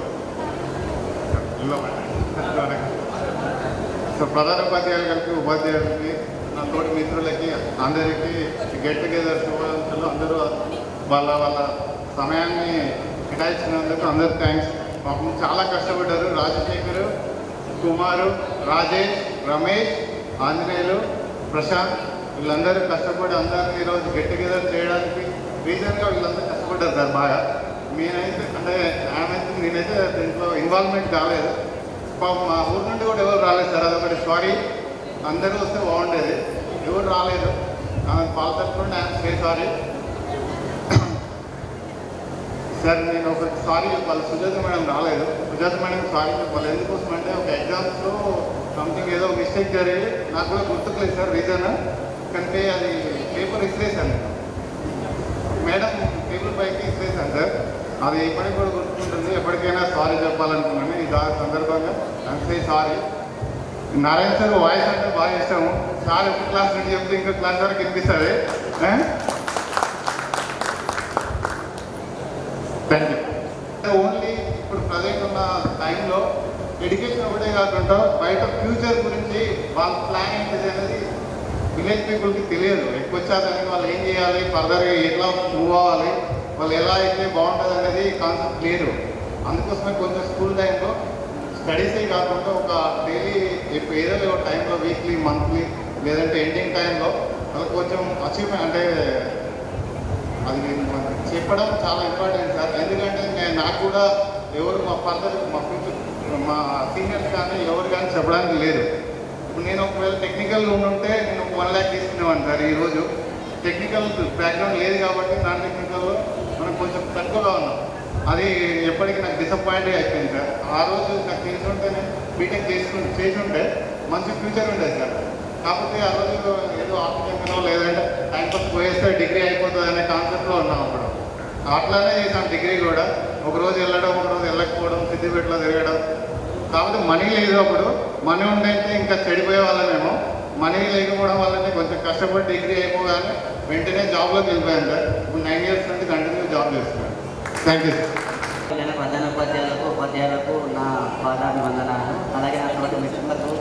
So ప్రధాన ఉపాధ్యాయులకి ఉపాధ్యాయులకి నా తోటి మిత్రులకి అందరికీ గెట్ టుగెదర్ శుభాకాంక్షలు. అందరూ వాళ్ళ సమయాన్ని కేటాయించినందుకు అందరూ థ్యాంక్స్. పాపం చాలా కష్టపడ్డారు. రాజశేఖర్, కుమారు, రాజేష్, రమేష్, ఆంజనేయులు, ప్రశాంత్ వీళ్ళందరూ కష్టపడి అందరినీ ఈరోజు గెట్ టుగెదర్ చేయడానికి రీజన్గా వీళ్ళందరూ కష్టపడ్డారు సార్ బాగా. నేనైతే దీంట్లో ఇన్వాల్వ్మెంట్ కాలేదు. పాపం మా ఊరు నుండి కూడా ఎవరు రాలేదు సార్, అదొకటి సారీ. అందరూ వస్తే బాగుండేది, ఎవరు రాలేదు. వాళ్ళ తరఫున ఐఎమ్ సారీ సార్. నేను ఒక సారీ చెప్పాలి, సుజాత మేడం రాలేదు. సుజాత మేడం సారీ చెప్పాలి. ఎందుకోసం అంటే ఒక ఎగ్జామ్స్లో సంథింగ్ ఏదో మిస్టేక్ జరిగి నాకు కూడా గుర్తుకులేదు సార్ రీజన్. కంటే అది పేపర్ ఇసిరేసాను మేడం, టేబుల్ పైకి ఇసిరేసాను సార్. అది ఎప్పటికి కూడా గుర్తుకుంటుంది. ఎప్పటికైనా సారీ చెప్పాలనుకున్నాను. ఈ సందర్భంగా అంతే సారీ. నారాయణ సార్ వాయిస్ అంటే బాగా ఇష్టము. సార్ ఒక క్లాస్ నుండి చెప్తే ఇంకో క్లాస్ వరకు వినిపిస్తుంది. Thank you. ఓన్లీ ఇప్పుడు ప్రజెంట్ ఉన్న టైంలో ఎడ్యుకేషన్ ఒకటే కాకుండా బయట ఫ్యూచర్ గురించి వాళ్ళ ప్లాన్ ఏంటిది అనేది విలేజ్ పీపుల్కి తెలియదు. ఎక్కువ వచ్చాదని వాళ్ళు ఏం చేయాలి, ఫర్దర్గా ఎట్లా మూవ్ అవ్వాలి, వాళ్ళు ఎలా అయితే బాగుంటుంది అనేది కాన్సెప్ట్ లేదు. అందుకోసమే కొంచెం స్కూల్ టైంలో స్టడీసే కాకుండా ఒక డైలీ ఏదో ఒక టైంలో వీక్లీ, మంత్లీ లేదంటే ఎండింగ్ టైంలో వాళ్ళకి కొంచెం అచీవ్మెంట్ అంటే అది చెప్పడం చాలా ఇంపార్టెంట్ సార్. ఎందుకంటే నాకు కూడా ఎవరు మా ఫర్దర్ మా సీనియర్స్ కానీ ఎవరు కానీ చెప్పడానికి లేదు. ఇప్పుడు నేను ఒకవేళ టెక్నికల్ ఉంటే నేను 1 lakh తీసుకునేవాడిని సార్. ఈరోజు టెక్నికల్ బ్యాక్గ్రౌండ్ లేదు కాబట్టి నాన్ టెక్నికల్లో మనం కొంచెం తక్కువగా ఉన్నాం. అది ఎప్పటికీ నాకు డిసప్పాయింట్ అయిపోయింది సార్. ఆ రోజు నాకు తెలుసుంటే నేను బీటెక్ చేసి ఉంటే మంచి ఫ్యూచర్ ఉండేది సార్. కాకపోతే ఆ రోజు ఏదో ఆర్థికంగా లేదంటే టైంపాస్ పోయేస్తే డిగ్రీ అయిపోతుంది అనే కాన్సెప్ట్లో ఉన్నాం. అప్పుడు అట్లానే చేసాం డిగ్రీ కూడా. ఒకరోజు వెళ్ళడం, ఒకరోజు వెళ్ళకపోవడం, సిద్దిపేటలో తిరగడం. కాకపోతే మనీ లేదు. అప్పుడు మనీ ఉండేస్తే ఇంకా చెడిపోయే వాళ్ళమేమో. మనీ లేకపోవడం వల్లనే కొంచెం కష్టపడి డిగ్రీ అయిపోగానే వెంటనే జాబ్లోకి వెళ్ళిపోయాను సార్. ఇప్పుడు 9 years నుండి కంటిన్యూ జాబ్ చేస్తున్నాను. Thank you sir. నేను ప్రధాన ఉపాధ్యాయులకు నా పాదాభివందనాలు. అలాగే నా తోటి మిత్రులకు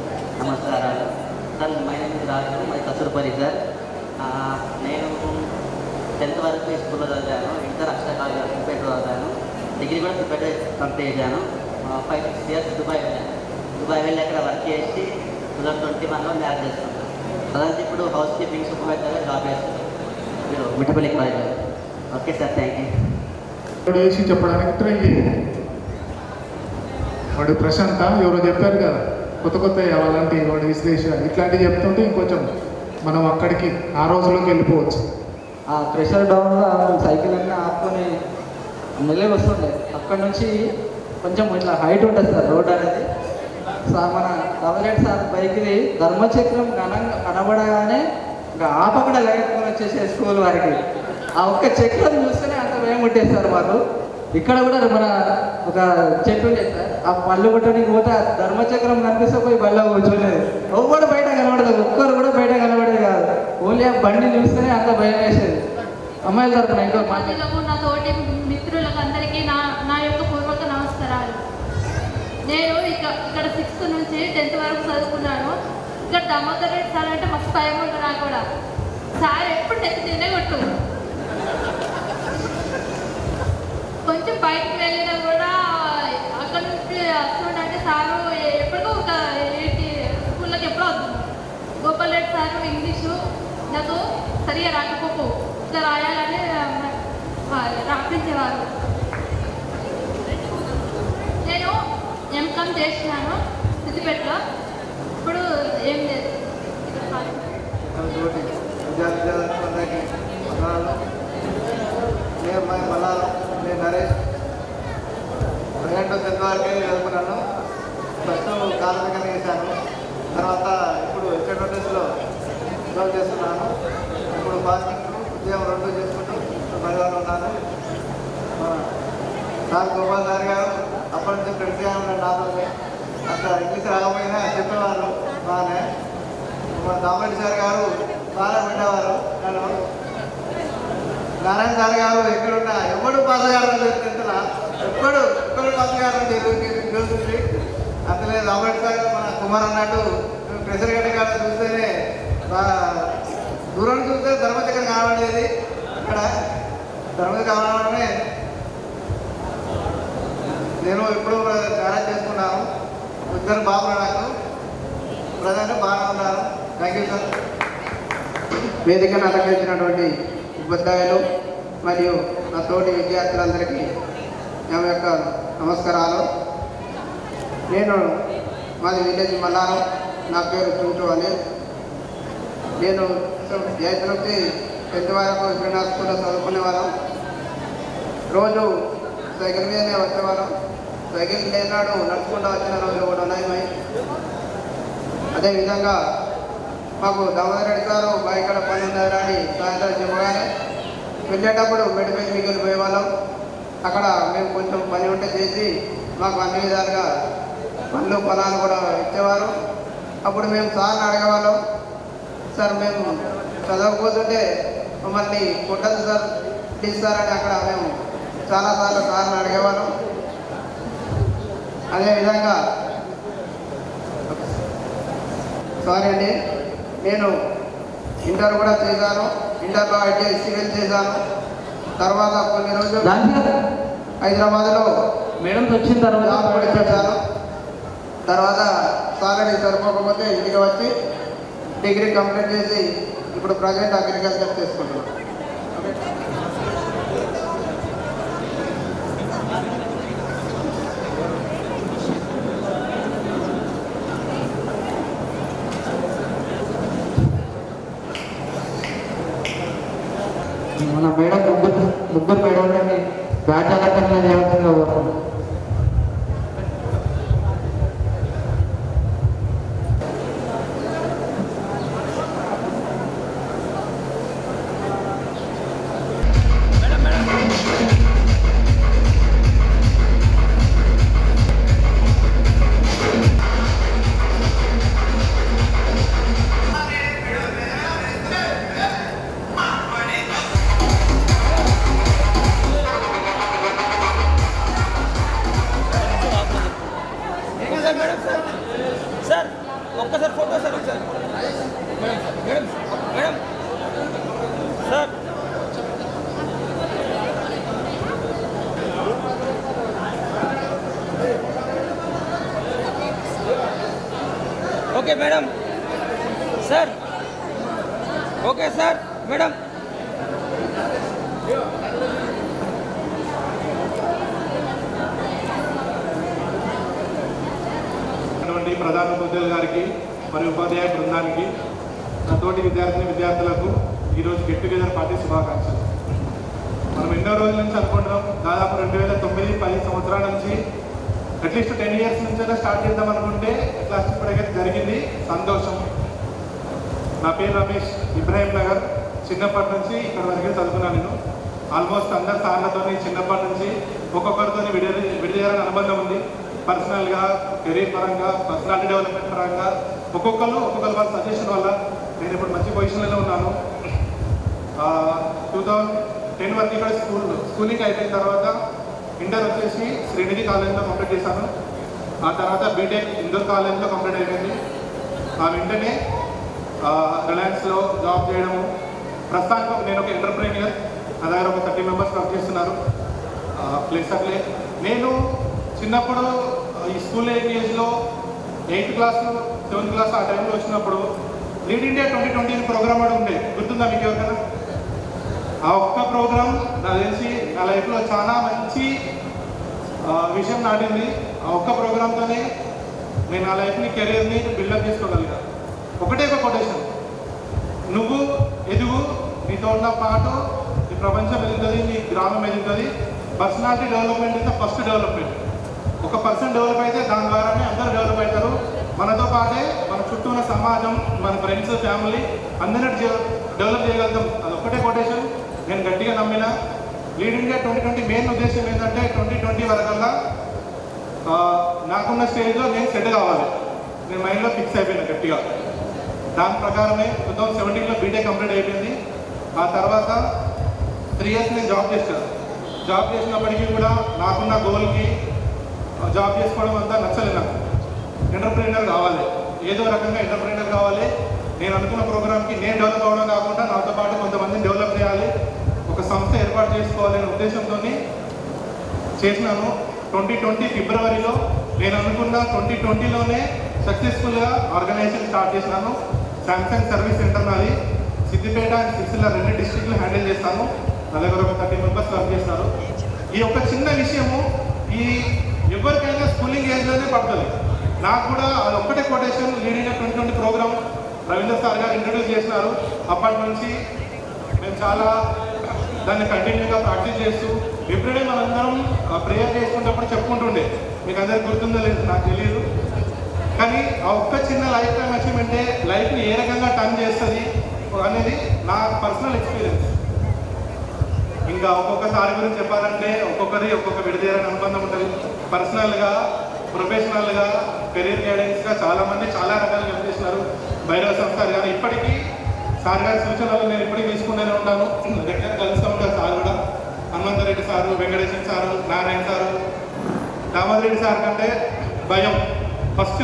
నమస్కారాలు. Sir my name is Raju, my Kasturpalli sir. నేను 10th వరకు ఈ స్కూల్లో చదివాను. ఇంటర్ అక్షర కాలేజ్ సిద్దిపేటలో చదివాను. డిగ్రీ కూడా సిద్దిపేట కంప్లీట్ చేశాను. 5-6 years దుబాయ్ వెళ్ళాను. దుబాయ్ వెళ్ళి అక్కడ వర్క్ చేసి 2021లో మ్యారేజ్ చేసుకున్నాను. అదంతా ఇప్పుడు హౌస్ కీపింగ్ సూపర్వైజర్గా జాబ్ చేస్తున్నాను మీరు మిఠపల్లి కాలేజ్లో. Okay sir, thank you. వేసి చెప్పడానికి ట్రై చేయండి. వాడు ప్రశాంత ఎవరో చెప్పారు కదా, కొత్త అలాంటి వాడు విశ్లేష ఇట్లాంటివి చెప్తుంటే ఇంకొంచెం మనం అక్కడికి ఆ రోజులోకి వెళ్ళిపోవచ్చు. ఆ ప్రెషర్ డౌన్లో సైకిల్ అన్నీ ఆపుకొని మెల్లే వస్తుండే. అక్కడ నుంచి కొంచెం ఇట్లా హైట్ ఉంటుంది సార్ రోడ్ అనేది. మన రమలేట్ సార్ బైక్ది ధర్మచక్రం ఘనంగా కనబడగానే ఇంకా ఆపకుండా లేకపోతే వచ్చేసే స్కూల్ వారికి. ఆ ఒక్క చక్రం చూస్తేనే అంత భయం ఉంటుంది సార్ మాకు. ఇక్కడ కూడా మన ఒక చెట్టు ఉండేది సార్. ఆ పళ్ళు కొట్టడానికి పోతే ఆ ధర్మచక్రం కనిపిస్తే పోయి బళ్ళ కూర్చోలేదు. ఎవ్వరు బయట కనబడదు, ఒక్కరు కూడా బయట కనబడేది కాదు. ఓన్లీ ఆ బండి చూస్తేనే అంత భయం వేసేది. అమ్మాయిల తరపున ఇంకో నా తోటి మిత్రులకు అందరికీ నా యొక్క పూర్వక నమస్కారాలు. నేను ఇక్కడ 6th నుంచి 10th వరకు చదువుకున్నాను. ఇక్కడ దామోదర్ రెడ్డి సార్ అంటే మస్తు భయం ఉంటుంది నాకు కూడా. సార్ ఎప్పుడు తినే కొట్టు. కొంచెం బయటకు వెళ్ళినా కూడా అక్కడ నుంచి వస్తుంటే సారు ఎప్పటికో ఒక స్కూల్లోకి ఎప్పుడో వస్తుంది. గోపాల్ రెడ్డి సారు ఇంగ్లీషు నాకు సరిగా రాకపోకు ఇట్లా రాయాలని రాపించేవారు. నేను ఎంకామ్ చేసినాను సిద్దిపేటలో. ఇప్పుడు ఏం లేదు. వరకే చదువుకున్నాను. ఫస్ట్ కాలమికలు చేశాను. తర్వాత ఇప్పుడు హెచ్ఎండ్ఎస్లో జాబ్ చేస్తున్నాను. ఇప్పుడు ఫాస్టింగ్ ఉద్యోగం 2 చేసుకుంటూ పరివారం ఉన్నాను. సార్ గోపాల్ సార్ గారు అప్పటి నుంచి ఫ్రెండ్స్గా ఉన్నాడు నాతోనే. అక్కడ ఇంగ్లీష్ రాకపోయినా చెప్పేవారు బాగానే. మా దామరెడ్డి సార్ గారు బాగా పెట్టేవారు నన్ను. నారాయణ సార్ గారు ఎక్కడున్నా ఎప్పుడు పాస్ గారు చెప్తున్నా ఎప్పుడు పాస్ గారు తెలుస్తుంది. అంతలే దామరెడ్డి సార్ మన కుమార్ అన్నట్టు ప్రెషర్ గడ్డ కాడ చూస్తేనే దూరం చూస్తే ధర్మచక్రం కనబడేది. ఇక్కడ ధర్మచక్రం కనబడమే నేను ఎప్పుడూ మ్యారేజ్ చేసుకున్నాను. 2 బాబులు నాకు. ప్రజెంట్ బాగా ఉన్నారు. Thank you sir. వేదికను అలంకరించినటువంటి ఉపాధ్యాయులు మరియు నా తోటి విద్యార్థులందరికీ నా యొక్క నమస్కారాలు. నేను మాది విలేజ్ మల్లారం. నా పేరు చుంటూ అని. నేను 8th నుంచి 10th వరకు శ్రీనివాస్ స్కూల్లో చదువుకునే వాళ్ళం. రోజు సైకిల్ మీదనే వచ్చేవాళ్ళం. సైకిల్ లేనాడు నడుచుకుంటూ వచ్చిన రోజులు కూడా ఉన్నాయి. అదేవిధంగా మాకు దామోదరెడ్డి గారు బాయికాడ పని ఉందని సాయంత్రం చెప్పగానే వెళ్ళేటప్పుడు మెడిపల్లి మిగిలి పోయేవాళ్ళం. అక్కడ మేము కొంచెం పని ఉంటే చేసి మాకు అన్ని విధాలుగా పనులు పొలాలు కూడా ఇచ్చేవారు. అప్పుడు మేము సార్ని అడగేవాళ్ళం, సార్ మేము చదవకపోతుంటే మమ్మల్ని కొట్టదు సార్, ప్లీజ్ సార్ అని అక్కడ మేము చాలాసార్లు సార్ని అడిగేవాళ్ళం. అదేవిధంగా సారీ అండి, నేను ఇంటర్ కూడా చేశాను. ఇంటర్లో ఐటీఐ సివిల్ చేశాను. తర్వాత కొన్ని రోజులు హైదరాబాద్లో మేడం వచ్చిన తర్వాత జాబ్ కూడా చేశాను. తర్వాత సాలరీ సరిపోకపోతే ఇంటికి వచ్చి డిగ్రీ కంప్లీట్ చేసి ఇప్పుడు ప్రజెంట్ అగ్రికల్చర్ చేసుకుంటున్నాను. మన మేడం ముగ్గురు మేడం బ్యాట్ అలంకరణ చేయాల్సిందిగా కోరుతున్నాం. ఒక్కసారి ఫోటో సార్ ఒకసారి madam madam sir okay madam sir okay sir madam ప్రధాన ఉపాధ్యాయులు గారికి మరియు ఉపాధ్యాయ బృందానికి, నా తోటి విద్యార్థులకు ఈరోజు గెట్ టుగెదర్ పార్టీ శుభాకాంక్షలు. మనం ఎన్నో రోజుల నుంచి అనుకుంటున్నాం, దాదాపు 2009-10 సంవత్సరాల నుంచి అట్లీస్ట్ 10 ఇయర్స్ నుంచైనా స్టార్ట్ చేద్దాం అనుకుంటే అట్లా ఇప్పటికైతే జరిగింది. సంతోషం. నా పేరు రమేష్, ఇబ్రాహీం నగర్. చిన్నప్పటి నుంచి ఇక్కడ వరకే చదువుకున్నాను. నేను ఆల్మోస్ట్ అందరి సార్లతో చిన్నప్పటి నుంచి ఒక్కొక్కరితో విడదీయాలని అనుబంధం ఉంది. పర్సనల్గా, కెరీర్ పరంగా, పర్సనాలిటీ డెవలప్మెంట్ పరంగా ఒక్కొక్కరు వాళ్ళ సజెషన్ వల్ల నేను ఇప్పుడు మంచి పొజిషన్లో ఉన్నాను. 2010 వరకు ఇక్కడ స్కూలింగ్ అయిపోయిన తర్వాత ఇంటర్ వచ్చేసి శ్రీనిధి కాలేజ్లో కంప్లీట్ చేశాను. ఆ తర్వాత బీటెక్ ఇందూర్ కాలేజ్లో కంప్లీట్ అయిపోయింది. ఆ వెంటనే రిలయన్స్లో జాబ్ చేయడము. ప్రస్తుతానికి నేను ఒక ఎంటర్ప్రెన్యూర్. నా దగ్గర ఒక 30 మెంబర్స్ వర్క్ చేస్తున్నారు. ప్లస్ అట్లే నేను చిన్నప్పుడు ఈ స్కూల్ ఏజ్లో 8th క్లాస్ 7th క్లాస్ ఆ టైంలో వచ్చినప్పుడు లీడ్ ఇండియా 2020 ప్రోగ్రామ్ అని ఉండే, గుర్తుందా మీకు ఎవరికైనా? ఆ ఒక్క ప్రోగ్రామ్ నాకు తెలిసి నా లైఫ్లో చాలా మంచి విషయం నాటింది. ఆ ఒక్క ప్రోగ్రామ్తోనే నేను నా లైఫ్ని, కెరీర్ని బిల్డప్ చేసుకోగలిగాను. ఒకటే ఒక కొటేషన్, నువ్వు ఎదుగు, నీతో ఉన్న పాటు ఈ ప్రపంచం ఎదుగుతుంది, నీ గ్రామం ఎదుగుతుంది. Personality development is the first development. ఒక పర్సన్ డెవలప్ అయితే దాని ద్వారానే అందరూ డెవలప్ అవుతారు. మనతో పాటే మన చుట్టూ ఉన్న సమాజం, మన ఫ్రెండ్స్, ఫ్యామిలీ అందరినీ డెవలప్ చేయగలుగుతాం. అది ఒక్కటే కొటేషన్ నేను గట్టిగా నమ్మిన. లీడ్ ఇండియా 2020 మెయిన్ ఉద్దేశం ఏంటంటే 2020 వరకల్లా నాకున్న స్టేజ్లో నేను సెట్ కావాలి. నేను మైండ్లో ఫిక్స్ అయిపోయాను గట్టిగా. దాని ప్రకారమే 2017లో బీటెక్ కంప్లీట్ అయిపోయింది. ఆ తర్వాత 3 years నేను జాబ్ చేశాను. జాబ్ చేసినప్పటికీ కూడా నాకున్న గోల్కి జాబ్ చేసుకోవడం అంతా నచ్చలేదు. నాకు ఎంటర్ప్రీనర్ కావాలి, ఏదో రకంగా ఎంటర్ప్రీనర్ కావాలి. నేను అనుకున్న ప్రోగ్రామ్కి నేను డెవలప్ అవ్వడం కాకుండా నాతో పాటు కొంతమందిని డెవలప్ చేయాలి, ఒక సంస్థ ఏర్పాటు చేసుకోవాలి అనే ఉద్దేశంతో చేసినాను. 2020 ఫిబ్రవరిలో నేను అనుకున్న 2020లోనే సక్సెస్ఫుల్గా ఆర్గనైజేషన్ స్టార్ట్ చేసినాను. శాంసంగ్ సర్వీస్ సెంటర్ నాది. సిద్దిపేట అండ్ సిరిసిల్ల 2 డిస్ట్రిక్ట్లు హ్యాండిల్ చేస్తాను. నా దగ్గర ఒక 30 మెంబర్స్ వర్క్ చేస్తారు. ఈ ఒక చిన్న విషయము ఈ ఎవరికైనా స్కూలింగ్ ఏజ్లోనే పడుతుంది. నాకు కూడా అది ఒక్కటే quotation. Lead India 2020 programme Ravindra sir garu introduce చేసినారు. అప్పటి నుంచి మేము చాలా దాన్ని కంటిన్యూగా ప్రాక్టీస్ చేస్తూ ఎవ్రీడే మనందరం ప్రేయర్ చేసుకున్నప్పుడు చెప్పుకుంటుండే. మీకు అందరికి గుర్తుందో లేదు నాకు తెలియదు, కానీ ఆ ఒక్క చిన్న లైఫ్ టైం అచీవ్మెంటే లైఫ్ని ఏ రకంగా టర్న్ చేస్తుంది అనేది నా పర్సనల్ ఎక్స్పీరియన్స్. ఇంకా ఒక్కొక్కసారి గురించి చెప్పాలంటే ఒక్కొక్కరి ఒక్కొక్క విడదీయాలని అనుబంధం ఉంటుంది. పర్సనల్గా, ప్రొఫెషనల్గా, కెరీర్ గైడెన్స్గా చాలామంది చాలా రకాలుగా పనిచేస్తున్నారు. భైరవ సంస్థ కానీ ఇప్పటికీ సార్ గారి సూచనలు నేను ఇప్పటికీ తీసుకుంటూనే ఉంటాను. రెగ్యులర్ కలుస్తూ ఉంటారు సార్ కూడా. Hanumantha Reddy sir, Venkateswara sir, Narayana sir, Damodar Reddy sir కంటే భయం, ఫస్ట్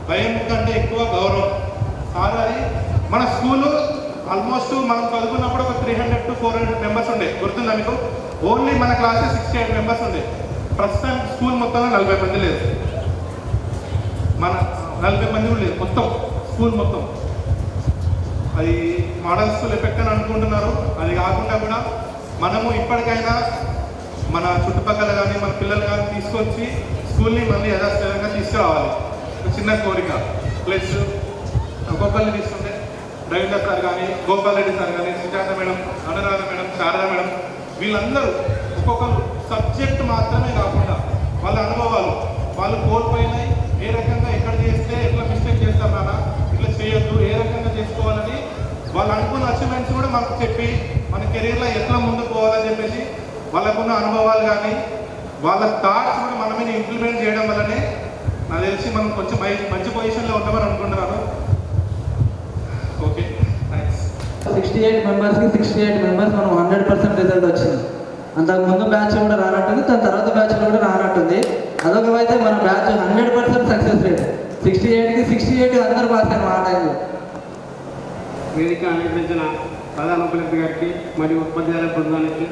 భయం కంటే ఎక్కువ గౌరవం. సార్ అది మన స్కూలు ఆల్మోస్ట్ మనం చదువుకున్నప్పుడు ఒక 300 to 400 మెంబర్స్ ఉండే. గుర్తుందా మీకు? ఓన్లీ మన క్లాస్ 68 మెంబర్స్ ఉండే. ప్రస్తుతం స్కూల్ మొత్తంలో 40 మంది లేదు. మన 40 మంది కూడా లేదు మొత్తం స్కూల్ మొత్తం. అది మోడల్ స్కూల్ ఎఫెక్ట్ అని అనుకుంటున్నారు. అది కాకుండా కూడా మనము ఇప్పటికైనా మన చుట్టుపక్కల కానీ మన పిల్లలు కానీ తీసుకొచ్చి స్కూల్ని మళ్ళీ యథాస్థితంగా తీసుకురావాలి. ఒక చిన్న కోరిక. ప్లస్ ఒక్కొక్కరిని తీసుకుంటే రవీంద్ర సార్ కానీ, గోపాల్ రెడ్డి సార్ కానీ, Sujatha madam, Anuradha madam, Sharada madam, వీళ్ళందరూ ఒక్కొక్కరు సబ్జెక్ట్ మాత్రమే కాకుండా వాళ్ళ అనుభవాలు, వాళ్ళు కోల్పోయినాయి, ఏ రకంగా ఎక్కడ చేస్తే ఎట్లా మిస్టేక్ చేస్తారు నాన్న, ఇట్లా చేయొద్దు, ఏ రకంగా చేసుకోవాలని వాళ్ళు అనుకున్న అచీవ్మెంట్స్ కూడా మనకు చెప్పి మన కెరీర్లో ఎట్లా ముందుకు పోవాలని చెప్పేసి వాళ్ళకున్న అనుభవాలు కానీ వాళ్ళ థాట్స్ కూడా మన మీద ఇంప్లిమెంట్ చేయడం వల్లనే నాకు తెలిసి మనం కొంచెం మంచి పొజిషన్లో ఉంటామని అనుకుంటున్నాను. Okay, thanks. 68 మెంబర్స్కి 68 మెంబర్స్ మనం 100% రిజల్ట్ వచ్చింది. అంతకు ముందు బ్యాచ్ కూడా రానట్టుంది, దాని తర్వాత బ్యాచ్ కూడా రానట్టుంది. అదొకవైతే మన బ్యాచ్ 100% సక్సెస్ రేట్. 68కి 68 అందరూ పాస్ అయిన ఆ టైంలో. వేదిక అలంకరించిన ప్రధాన ఉపలబ్ధి గారికి మరియు ఉపాధ్యాయుల బృందానికి,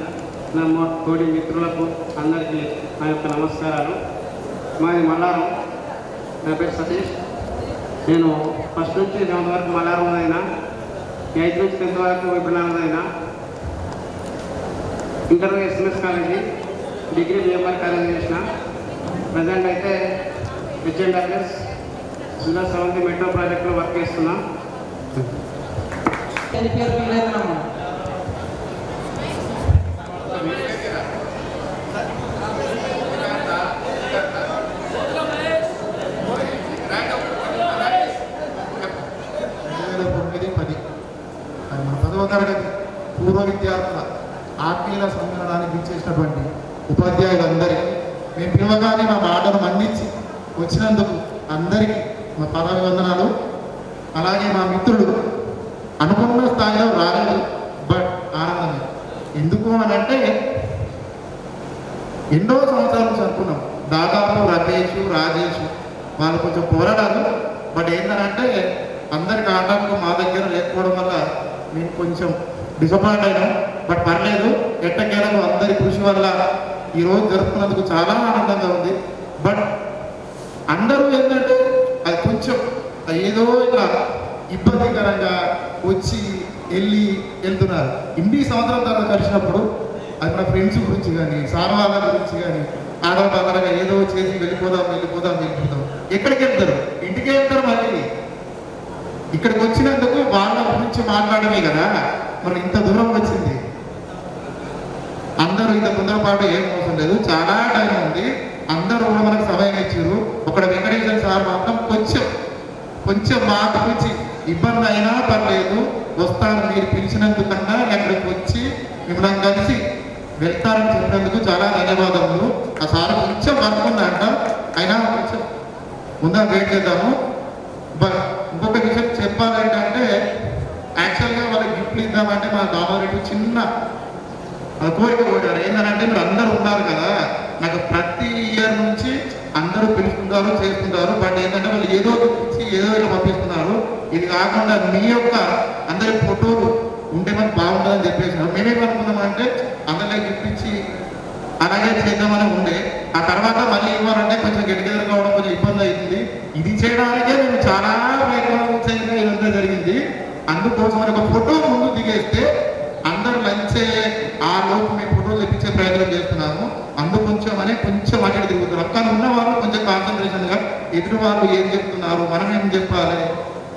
నా తోటి మిత్రులకు అందరికీ నా యొక్క నమస్కారాలు. మాది మల్లారం. నా పేరు సతీష్. నేను ఫస్ట్ నుంచి 7th వరకు మల్లారం అయినా, 8th నుంచి 10th వరకు విప్రనాథ్ అయినా, inter SMS college, degree BMR college చేసిన. ప్రజెంట్ అయితే హెచ్ఎండ్ఆర్ఎస్ జిల్లా 7th మెట్రో ప్రాజెక్టులో వర్క్ చేస్తున్నా. తరగతి పూర్వ విద్యార్థుల ఆత్మీయుల సమ్మేళనానికి ఇచ్చేసినటువంటి ఉపాధ్యాయులందరికీ మేము పిలవగానే మా మాటను మన్నించి వచ్చినందుకు అందరికీ మా పాదాభివందనాలు. అలాగే మా మిత్రులు అనుకున్న స్థాయిలో రాలేదు, బట్ ఆనందమే. ఎందుకు అని అంటే ఎన్నో సంవత్సరాల నుంచి అనుకున్నాం. దాదాపు రమేష్, రాజేష్ వాళ్ళు కొంచెం పోరాడారు. బట్ ఏంటంటే అందరికి ఆటంకం మా దగ్గర లేకపోవడం వల్ల మేము కొంచెం డిసప్పాయింట్ అయినాం. బట్ పర్లేదు, ఎట్టకేలకు అందరి కృషి వల్ల ఈరోజు జరుపుకున్నందుకు చాలా ఆనందంగా ఉంది. బట్ అందరూ ఏంటంటే అది కొంచెం ఏదో ఇట్లా ఇబ్బందికరంగా వచ్చి వెళ్తున్నారు. ఇన్ని సంవత్సరాల తర్వాత కలిసినప్పుడు అది మన ఫ్రెండ్స్ గురించి కానీ, సార్ వాళ్ళ గురించి కానీ ఆడవాళ్ళగా ఏదో చేసి వెళ్ళిపోదాం. ఎక్కడికి వెళ్తారు? ఇంటికే వెళ్తారు. మళ్ళీ ఇక్కడికి వచ్చినందుకు వాళ్ళ గురించి మాట్లాడమే కదా మనం ఇంత దూరం వచ్చింది. అందరూ ఇంత తొందరపాటు ఏం అవసరం లేదు, చాలా టైం ఉంది. అందరూ కూడా మనకు సమయం ఇచ్చారు. ఒకటి వెంకటేశ్వర సార్ మాత్రం కొంచెం మా గురించి ఇబ్బంది అయినా పర్లేదు, వస్తాను మీరు పిలిచినందుకన్నా అక్కడికి వచ్చి మిమ్మల్ని కలిసి వెళ్తారని చెప్పినందుకు చాలా ధన్యవాదములు. ఆ సార్ కొంచెం అనుకుందంట, అయినా కొంచెం ముందుగా వెయిట్ చేద్దాము. బట్ ఇంకొక విషయం చెప్పాలంటే యాక్చువల్గా వాళ్ళకి గిఫ్ట్లు ఇద్దామంటే మా దామారెడ్డి చిన్న కోరిక కోరారు. ఏంటంటే మీరు అందరూ ఉన్నారు కదా, నాకు ప్రతి ఇయర్ నుంచి అందరూ పిలుచుకుంటారు చేస్తుంటారు, బట్ ఏంటంటే వాళ్ళు ఏదో ఇచ్చి ఏదో ఇలా పంపిస్తున్నారు. ఇది కాకుండా మీ యొక్క అందరి ఫోటోలు ఉంటే మనకు బాగుంటుందని చెప్పేసినారు. మేమేమనుకున్నామంటే అందరిలో గిఫ్ట్ ఇచ్చి అలాగే చేద్దామని ఉండే. ఆ తర్వాత మళ్ళీ ఇవ్వాలంటే కొంచెం గెలిగెదరు కావడం కొంచెం ఇబ్బంది అవుతుంది. ఇది చేయడానికే మేము చాలా ప్రయత్నాలు చేయగా ఇదంతా జరిగింది. అందుకోసం ఒక ఫోటో ముందు దిగేస్తే అందరూ లంచ్ ఆ లోపు మేము ఫోటోలు తెప్పించే ప్రయత్నం చేస్తున్నాము. కొంచెం అటు తిరుగుతున్నారు. కానీ ఉన్న వాళ్ళు కొంచెం కాన్సన్ట్రేషన్గా ఎదురు వాళ్ళు ఏం చెప్తున్నారు, మనం ఏం చెప్పాలి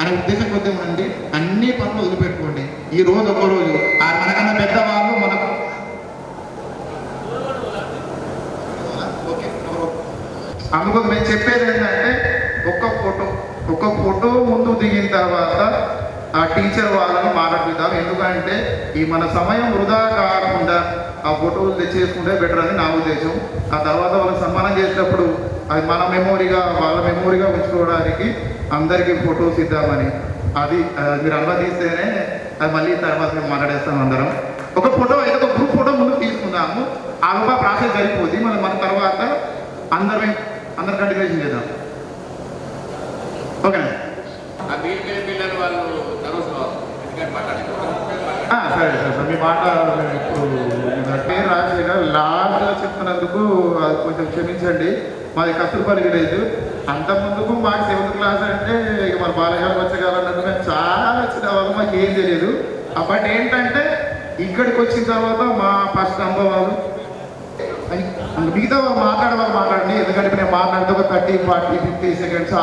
అనే ఉద్దేశం కొద్దిగా ఉండండి. అన్ని పనులు వదిలిపెట్టుకోండి. ఈ రోజు ఒక రోజు మనకన్నా పెద్దవాళ్ళు మనకు అందుకోసం నేను చెప్పేది ఏంటంటే ఒక్క ఫోటో ముందు దిగిన తర్వాత ఆ టీచర్ వాళ్ళని మాట్లాడుతాం. ఎందుకంటే ఈ మన సమయం వృధా కాకుండా ఆ ఫోటోలు తెచ్చేసుకుంటే బెటర్ అని నా ఉద్దేశం. ఆ తర్వాత వాళ్ళకి సన్మానం చేసేటప్పుడు అది మన మెమోరీగా వాళ్ళ మెమోరీగా ఉంచుకోవడానికి అందరికీ ఫొటోస్ ఇద్దామని. అది మీరు అనుమతిస్తేనే అది మళ్ళీ తర్వాత మేము మాట్లాడేస్తాం. అందరం ఒక ఫోటో అయితే ఒక గ్రూప్ ఫోటో ముందు తీసుకుందాము. ఆ లోపల ప్రాసెస్ సరిపోద్ది. మన తర్వాత అందరు కంటిన్యూషన్ చేద్దాం. ఓకేనా? ఆ పిల్లలు వాళ్ళు సరే సార్, మీ మాట ఇప్పుడు పేరు రాజశేఖర్ లాస్ట్గా చెప్తున్నందుకు కొంచెం క్షమించండి. మాది కస్తూర్పల్లి విలేజ్. అంత ముందుకు మాకు 7th క్లాస్ అంటే ఇక మన బాలగాలకు వచ్చేగాలన్నట్టు మేము చాలా చిన్న వాళ్ళు, మాకు ఏం తెలియదు. బట్ ఏంటంటే ఇక్కడికి వచ్చిన తర్వాత మా ఫస్ట్ అనుభవాలు మిగతా వాళ్ళు మాట్లాడండి. ఎందుకంటే నేను మాట్లాడితే ఒక 30, 40, 50 సెకండ్స్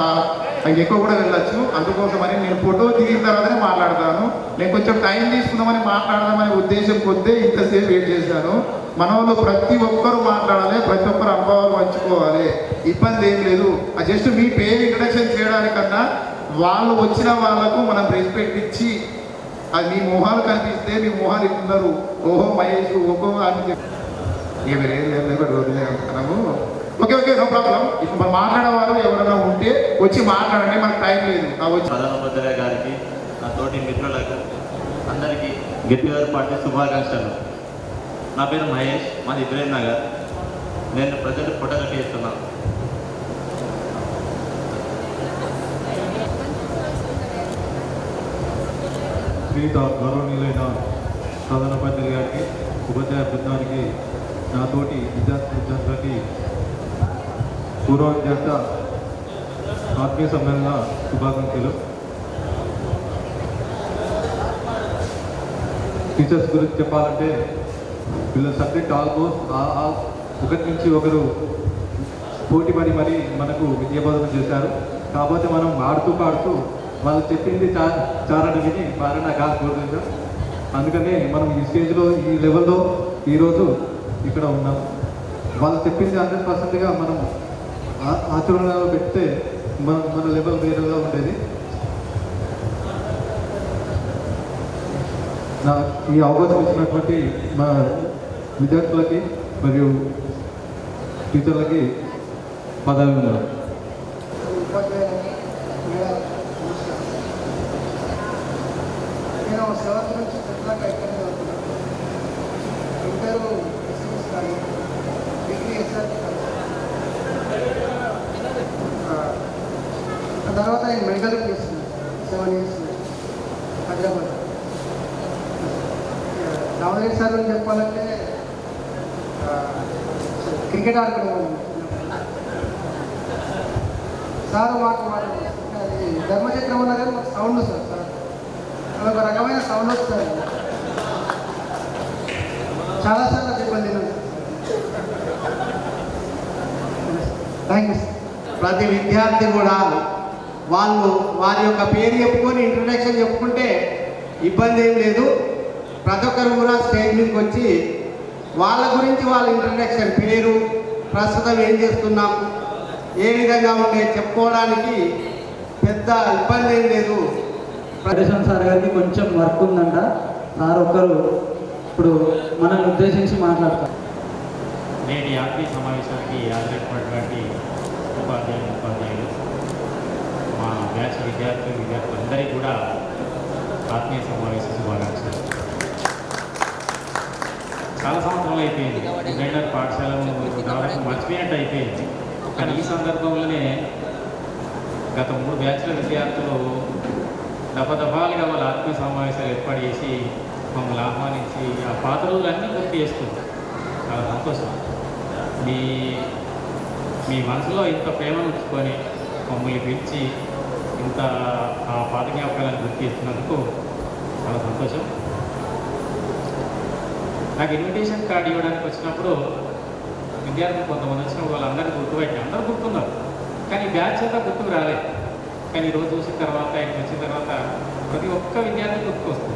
ఎక్కువ కూడా వెళ్ళొచ్చు. అందుకోసమని నేను ఫోటో దిగిన తర్వాతనే మాట్లాడతాను. నేను కొంచెం టైం తీసుకుందామని మాట్లాడదామనే ఉద్దేశం కొద్దే ఇంతసేపు వెయిట్ చేశాను. మన వాళ్ళు ప్రతి ఒక్కరు మాట్లాడాలి, ప్రతి ఒక్కరు అనుభవాలు పంచుకోవాలి, ఇబ్బంది ఏం లేదు. జస్ట్ మీ పేరు ఇంట్రడక్షన్ చేయడానికన్నా వాళ్ళు వచ్చిన వాళ్ళకు మనం రెస్పెక్ట్ ఇచ్చి అది మీ మొహాలు కనిపిస్తే మీ మొహాలు ఇస్తున్నారు ఓహో మహేష్ ఓహో అని చెప్పి ఓకే నో ప్రాబ్లం. ఇప్పుడు మనం మాట్లాడేవారు ఎవరైనా ఉంటే వచ్చి మాట్లాడండి, మనకు టైం లేదు. ప్రధానోపాధ్యాయ గారికి, నా తోటి మిత్రులకు అందరికీ గెట్ టుగెదర్ పార్టీ శుభాకాంక్షలు. నా పేరు మహేష్, మాది ఇబ్రహీం నగర్. నేను ప్రజలు ఫోటోగ్రఫీ చేస్తున్నాను. శ్రీత గౌరవనీయులైన ప్రధానోపాధ్యాయుల గారికి, ఉపాధ్యాయ బృందానికి, నాతోటి విద్యార్థులకి పూర్వ విద్యార్థి ఆత్మీయ సమ్మేళన శుభాకాంక్షలు. టీచర్స్ గురించి చెప్పాలంటే వీళ్ళ సబ్జెక్ట్ ఆల్మోస్ట్ ఒకరి నుంచి ఒకరు పోటీ పడి మరి మనకు విద్యాబోధన చేశారు. కాకపోతే మనం ఆడుతూ పాడుతూ వాళ్ళు చెప్పింది చారణ విని పారణ కాదు కోరుకుంటాం. అందుకని మనం ఈ స్టేజ్లో ఈ లెవెల్లో ఈరోజు ఇక్కడ ఉన్నాం. వాళ్ళు చెప్పింది 100%గా మనం ఆచరణలో పెడితే మన లెవెల్ వేరేగా ఉండేది. ఈ అవకాశం ఇచ్చినటువంటి మా విద్యార్థులకి మరియు టీచర్లకి పదాభివందనాలు. నేను 7th నుంచి 10th దాకా ఇక్కడ చదువుతున్నాను. ఇంటర్ ఎస్ఎస్ కానీ డిగ్రీ ఎస్ఆర్ ఆ తర్వాత నేను మెడికల్ చేస్తున్నాను 7 years హైదరాబాద్. రామరెడ్డి సార్ అని చెప్పాలంటే క్రికెట్ ఆడుకునేవాడు సార్. మాకు అది ధర్మచక్రం ఉన్నా కానీ మాకు సౌండ్ వస్తుంది సార్. అది ఒక రకమైన సౌండ్ వస్తుంది. చాలాసార్లు చెప్పండి. Thank you. ప్రతి విద్యార్థి కూడా వాళ్ళు వారి యొక్క పేరు చెప్పుకొని ఇంట్రొడక్షన్ చెప్పుకుంటే ఇబ్బంది ఏం లేదు. ప్రతి ఒక్కరు కూడా స్టేజ్ మీదకి వచ్చి వాళ్ళ గురించి వాళ్ళ ఇంట్రొడక్షన్ పేరు ప్రస్తుతం ఏం చేస్తున్నాం, ఏ విధంగా ఉండే చెప్పుకోవడానికి పెద్ద ఇబ్బంది ఏం లేదు. ప్రదేశం సార్ గారికి కొంచెం వర్క్ ఉందంట. సార్ ఒక్కరు ఇప్పుడు మనల్ని ఉద్దేశించి మాట్లాడతారు. నేటి ఆత్మీయ సమావేశానికి హాజరైనటువంటి ఉపాధ్యాయులు మా బ్యాచ్ విద్యార్థులందరికీ కూడా ఆత్మీయ సమావేశ శుభాకాంక్షలు. చాలా సంవత్సరాలు అయిపోయింది, డిజైనర్ పాఠశాలను దాదాపు మర్చిపోయినట్టు అయిపోయింది. కానీ ఈ సందర్భంలోనే గత 3 బ్యాచ్ల విద్యార్థులు దఫాలుగా వాళ్ళ ఆత్మీయ సమావేశాలు ఏర్పాటు చేసి మమ్మల్ని ఆహ్వానించి ఆ పాత రోజులన్నీ గుర్తు చేస్తుంది. చాలా సంతోషం. మీ మనసులో ఇంత ప్రేమ ఉంచుకొని మమ్మల్ని పిలిచి ఇంత ఆ పాత జ్ఞాపకాలను గుర్తు చేస్తున్నందుకు చాలా సంతోషం. నాకు ఇన్విటేషన్ కార్డు ఇవ్వడానికి వచ్చినప్పుడు విద్యార్థులు కొంతమంది వచ్చినప్పుడు వాళ్ళందరినీ గుర్తుపెట్టి అందరూ గుర్తున్నారు, కానీ బ్యాచ్ అంతా గుర్తుకు రాలేదు. కానీ ఈరోజు చూసిన తర్వాత ఇక్కడికి వచ్చిన తర్వాత ప్రతి ఒక్క విద్యార్థి గుర్తుకు వస్తుంది.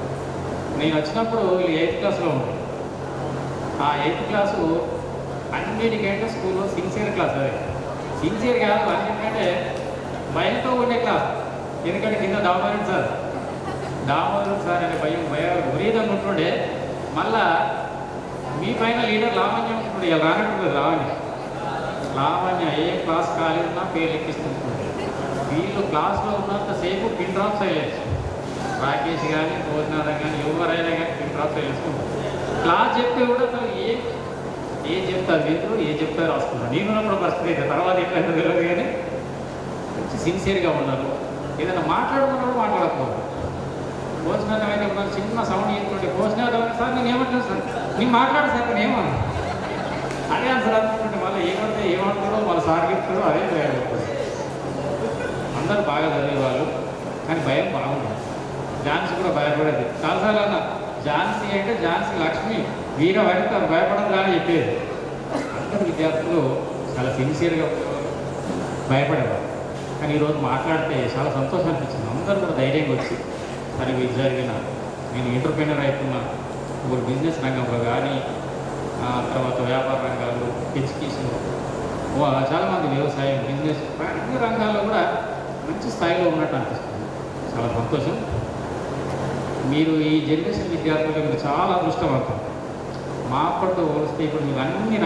నేను వచ్చినప్పుడు వీళ్ళు 8th క్లాస్లో ఉంది. ఆ 8th క్లాసు అన్నిటికంటే స్కూల్లో సిన్సియర్ క్లాస్. అది సిన్సియర్ కాదు, అన్నిటికంటే భయంతో ఉండే క్లాస్. ఎందుకంటే కింద దామోదర్ సార్ అనే భయం విపరీతంగా ఉంటుండే. మళ్ళా మీ పైన లీడర్ లావణ్యం ఉంటుండే. ఇలా రానట్టుంది లావణ్య ఏ క్లాస్ ఖాళీ ఉన్నా పేరు ఎక్కిస్తుంటుంది. వీళ్ళు క్లాస్లో ఉన్నంతసేపు పిన్ డ్రాప్ సైలెన్స్. రాకేష్ కానీ భోజనాథం కానీ ఎవరైనా కానీ పిన్ డ్రాప్ సైలెన్స్ ఉంటుంది. క్లాస్ చెప్తే కూడా అసలు ఏం చెప్తారు వింటారు, ఏం చెప్తారు రాసుకున్నారు. నేను ఉన్నప్పుడు పరిస్థితి అయితే తర్వాత ఎట్లయితే తెలియదు, కానీ సిన్సియర్గా ఉన్నారు. ఏదైనా మాట్లాడుకున్నప్పుడు మాట్లాడకపోదు. భోజనాథం అయితే ఉన్నారు, చిన్న సౌండ్ చేసుకుంటే భోజనాథం సార్ నేను ఏమంటాను సార్, నేను మాట్లాడు సార్ నేను ఏమన్నా అదే ఆన్సర్ అనుకుంటే మళ్ళీ ఏమంటారో వాళ్ళ సార్ చెప్తారో అదే తయారవుతుంది. అందరూ బాగా చదివేవాళ్ళు, కానీ భయం బాగుంది. ఝాన్సీ కూడా భయపడేది. చాలాసార్లు అన్న ఝాన్సీ అంటే ఝాన్సీ లక్ష్మి వీర వనిత భయపడదు అని చెప్పేది. అందరు విద్యార్థులు చాలా సిన్సియర్గా భయపడేవారు. కానీ ఈరోజు మాట్లాడితే చాలా సంతోషం అనిపించింది. అందరూ కూడా ధైర్యంగా వచ్చి సరే ఇది జరిగిన నేను ఎంటర్ప్రెన్యూర్ అవుతున్నా, ఇప్పుడు బిజినెస్ రంగంలో కానీ తర్వాత వ్యాపార రంగాలు, ఎడ్యుకేషన్, చాలామంది వ్యవసాయం, బిజినెస్ అన్ని రంగాల్లో కూడా మంచి స్థాయిలో ఉన్నట్టు అనిపిస్తుంది. చాలా సంతోషం. మీరు ఈ జనరేషన్ విద్యార్థులు మీరు చాలా అదృష్టవంతం. మా అప్పటితో పోలిస్తే ఇప్పుడు మీకు అన్ని